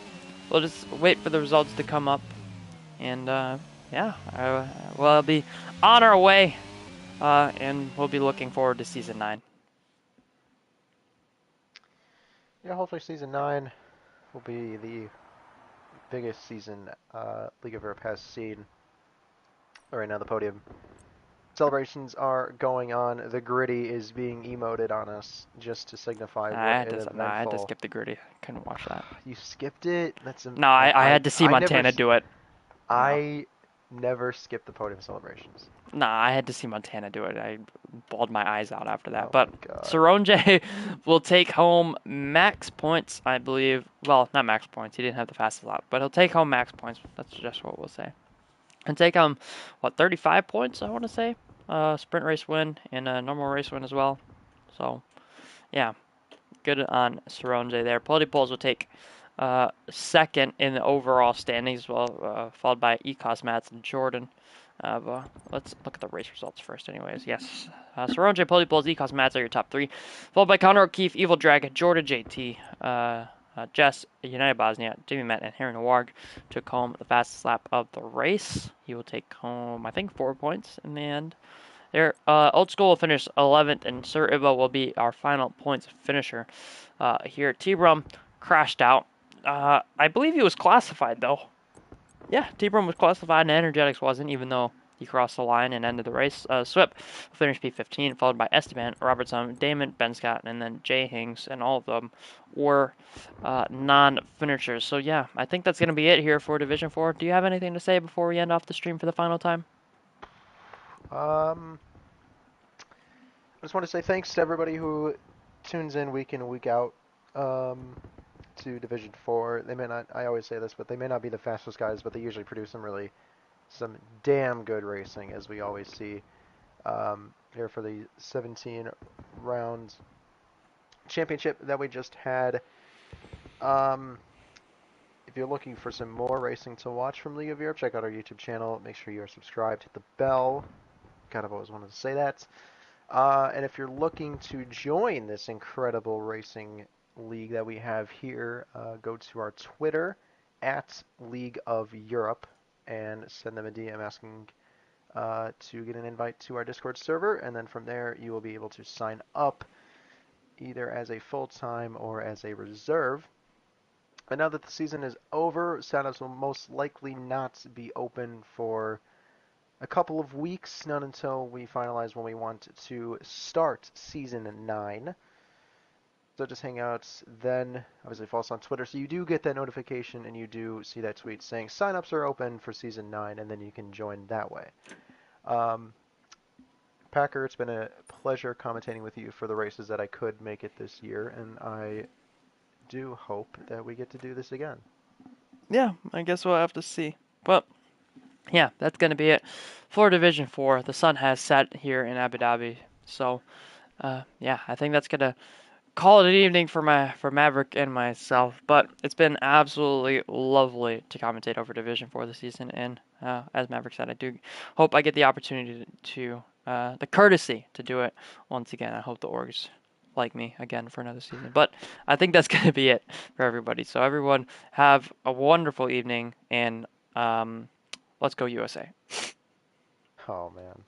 we'll just wait for the results to come up, and yeah, we'll be on our way, and we'll be looking forward to season 9. Yeah, hopefully season 9 will be the biggest season League of Europe has seen. Right now, the podium celebrations are going on. The gritty is being emoted on us just to signify I what had an to, no, I had to eventful. skip the gritty. Couldn't watch that. You skipped it. No, I had to see Montana do it. No, I never skip the podium celebrations. no, I had to see Montana do it. I bawled my eyes out after that. Oh my But god. Saronje will take home max points, I believe. Well, not max points. He didn't have the fastest lap, but he'll take home max points. That's just what we'll say. And take what, 35 points? I want to say. Sprint race win and a normal race win as well. So yeah, good on Saronje there. Polls will take second in the overall standings, well, followed by Ecos, Mats, and Jordan. But let's look at the race results first, anyways. Yes, Saronje, Polls, Ecos, Mats are your top 3, followed by Connor O'Keefe, Evil Dragon, Jordan JT, Jess, United Bosnia, Jimmy Matt, and Harry Warg took home the fastest lap of the race. He will take home, I think, 4 points in the end. There, Old School will finish 11th, and Sir Ivo will be our final points finisher. Here, T-Brum crashed out. I believe he was classified, though. Yeah, T-Brum was classified, and Energetics wasn't, even though he crossed the line and ended the race. Swip finished P15, followed by Esteban, Robertson, Damon, Ben Scott, and then Jay Hings, and all of them were non-finishers. So yeah, I think that's going to be it here for Division 4. Do you have anything to say before we end off the stream for the final time? Um, I just want to say thanks to everybody who tunes in week in and week out to Division 4. They may not, I always say this, but they may not be the fastest guys, but they usually produce some damn good racing, as we always see here for the 17 rounds championship that we just had. Um, if you're looking for some more racing to watch from League of Europe, check out our YouTube channel. Make sure you are subscribed. Hit the bell. Kind of always wanted to say that. And if you're looking to join this incredible racing league that we have here, go to our Twitter at League of Europe and send them a DM asking to get an invite to our Discord server. And then from there, you will be able to sign up either as a full-time or as a reserve. And now that the season is over, signups will most likely not be open for a couple of weeks, not until we finalize when we want to start Season 9. So just hang out then. Obviously, follow us on Twitter, so you do get that notification and you do see that tweet saying signups are open for Season 9, and then you can join that way. Um, Packer, it's been a pleasure commentating with you for the races that I could make it this year, and I do hope that we get to do this again. Yeah, I guess we'll have to see. But yeah, that's going to be it for Division 4. The sun has set here in Abu Dhabi. So, yeah, I think that's going to call it an evening for Maverick and myself. But it's been absolutely lovely to commentate over Division 4 this season. And as Maverick said, I do hope I get the opportunity to the courtesy to do it once again. I hope the orgs like me again for another season. But I think that's going to be it for everybody. So everyone have a wonderful evening, and let's go USA. Oh man.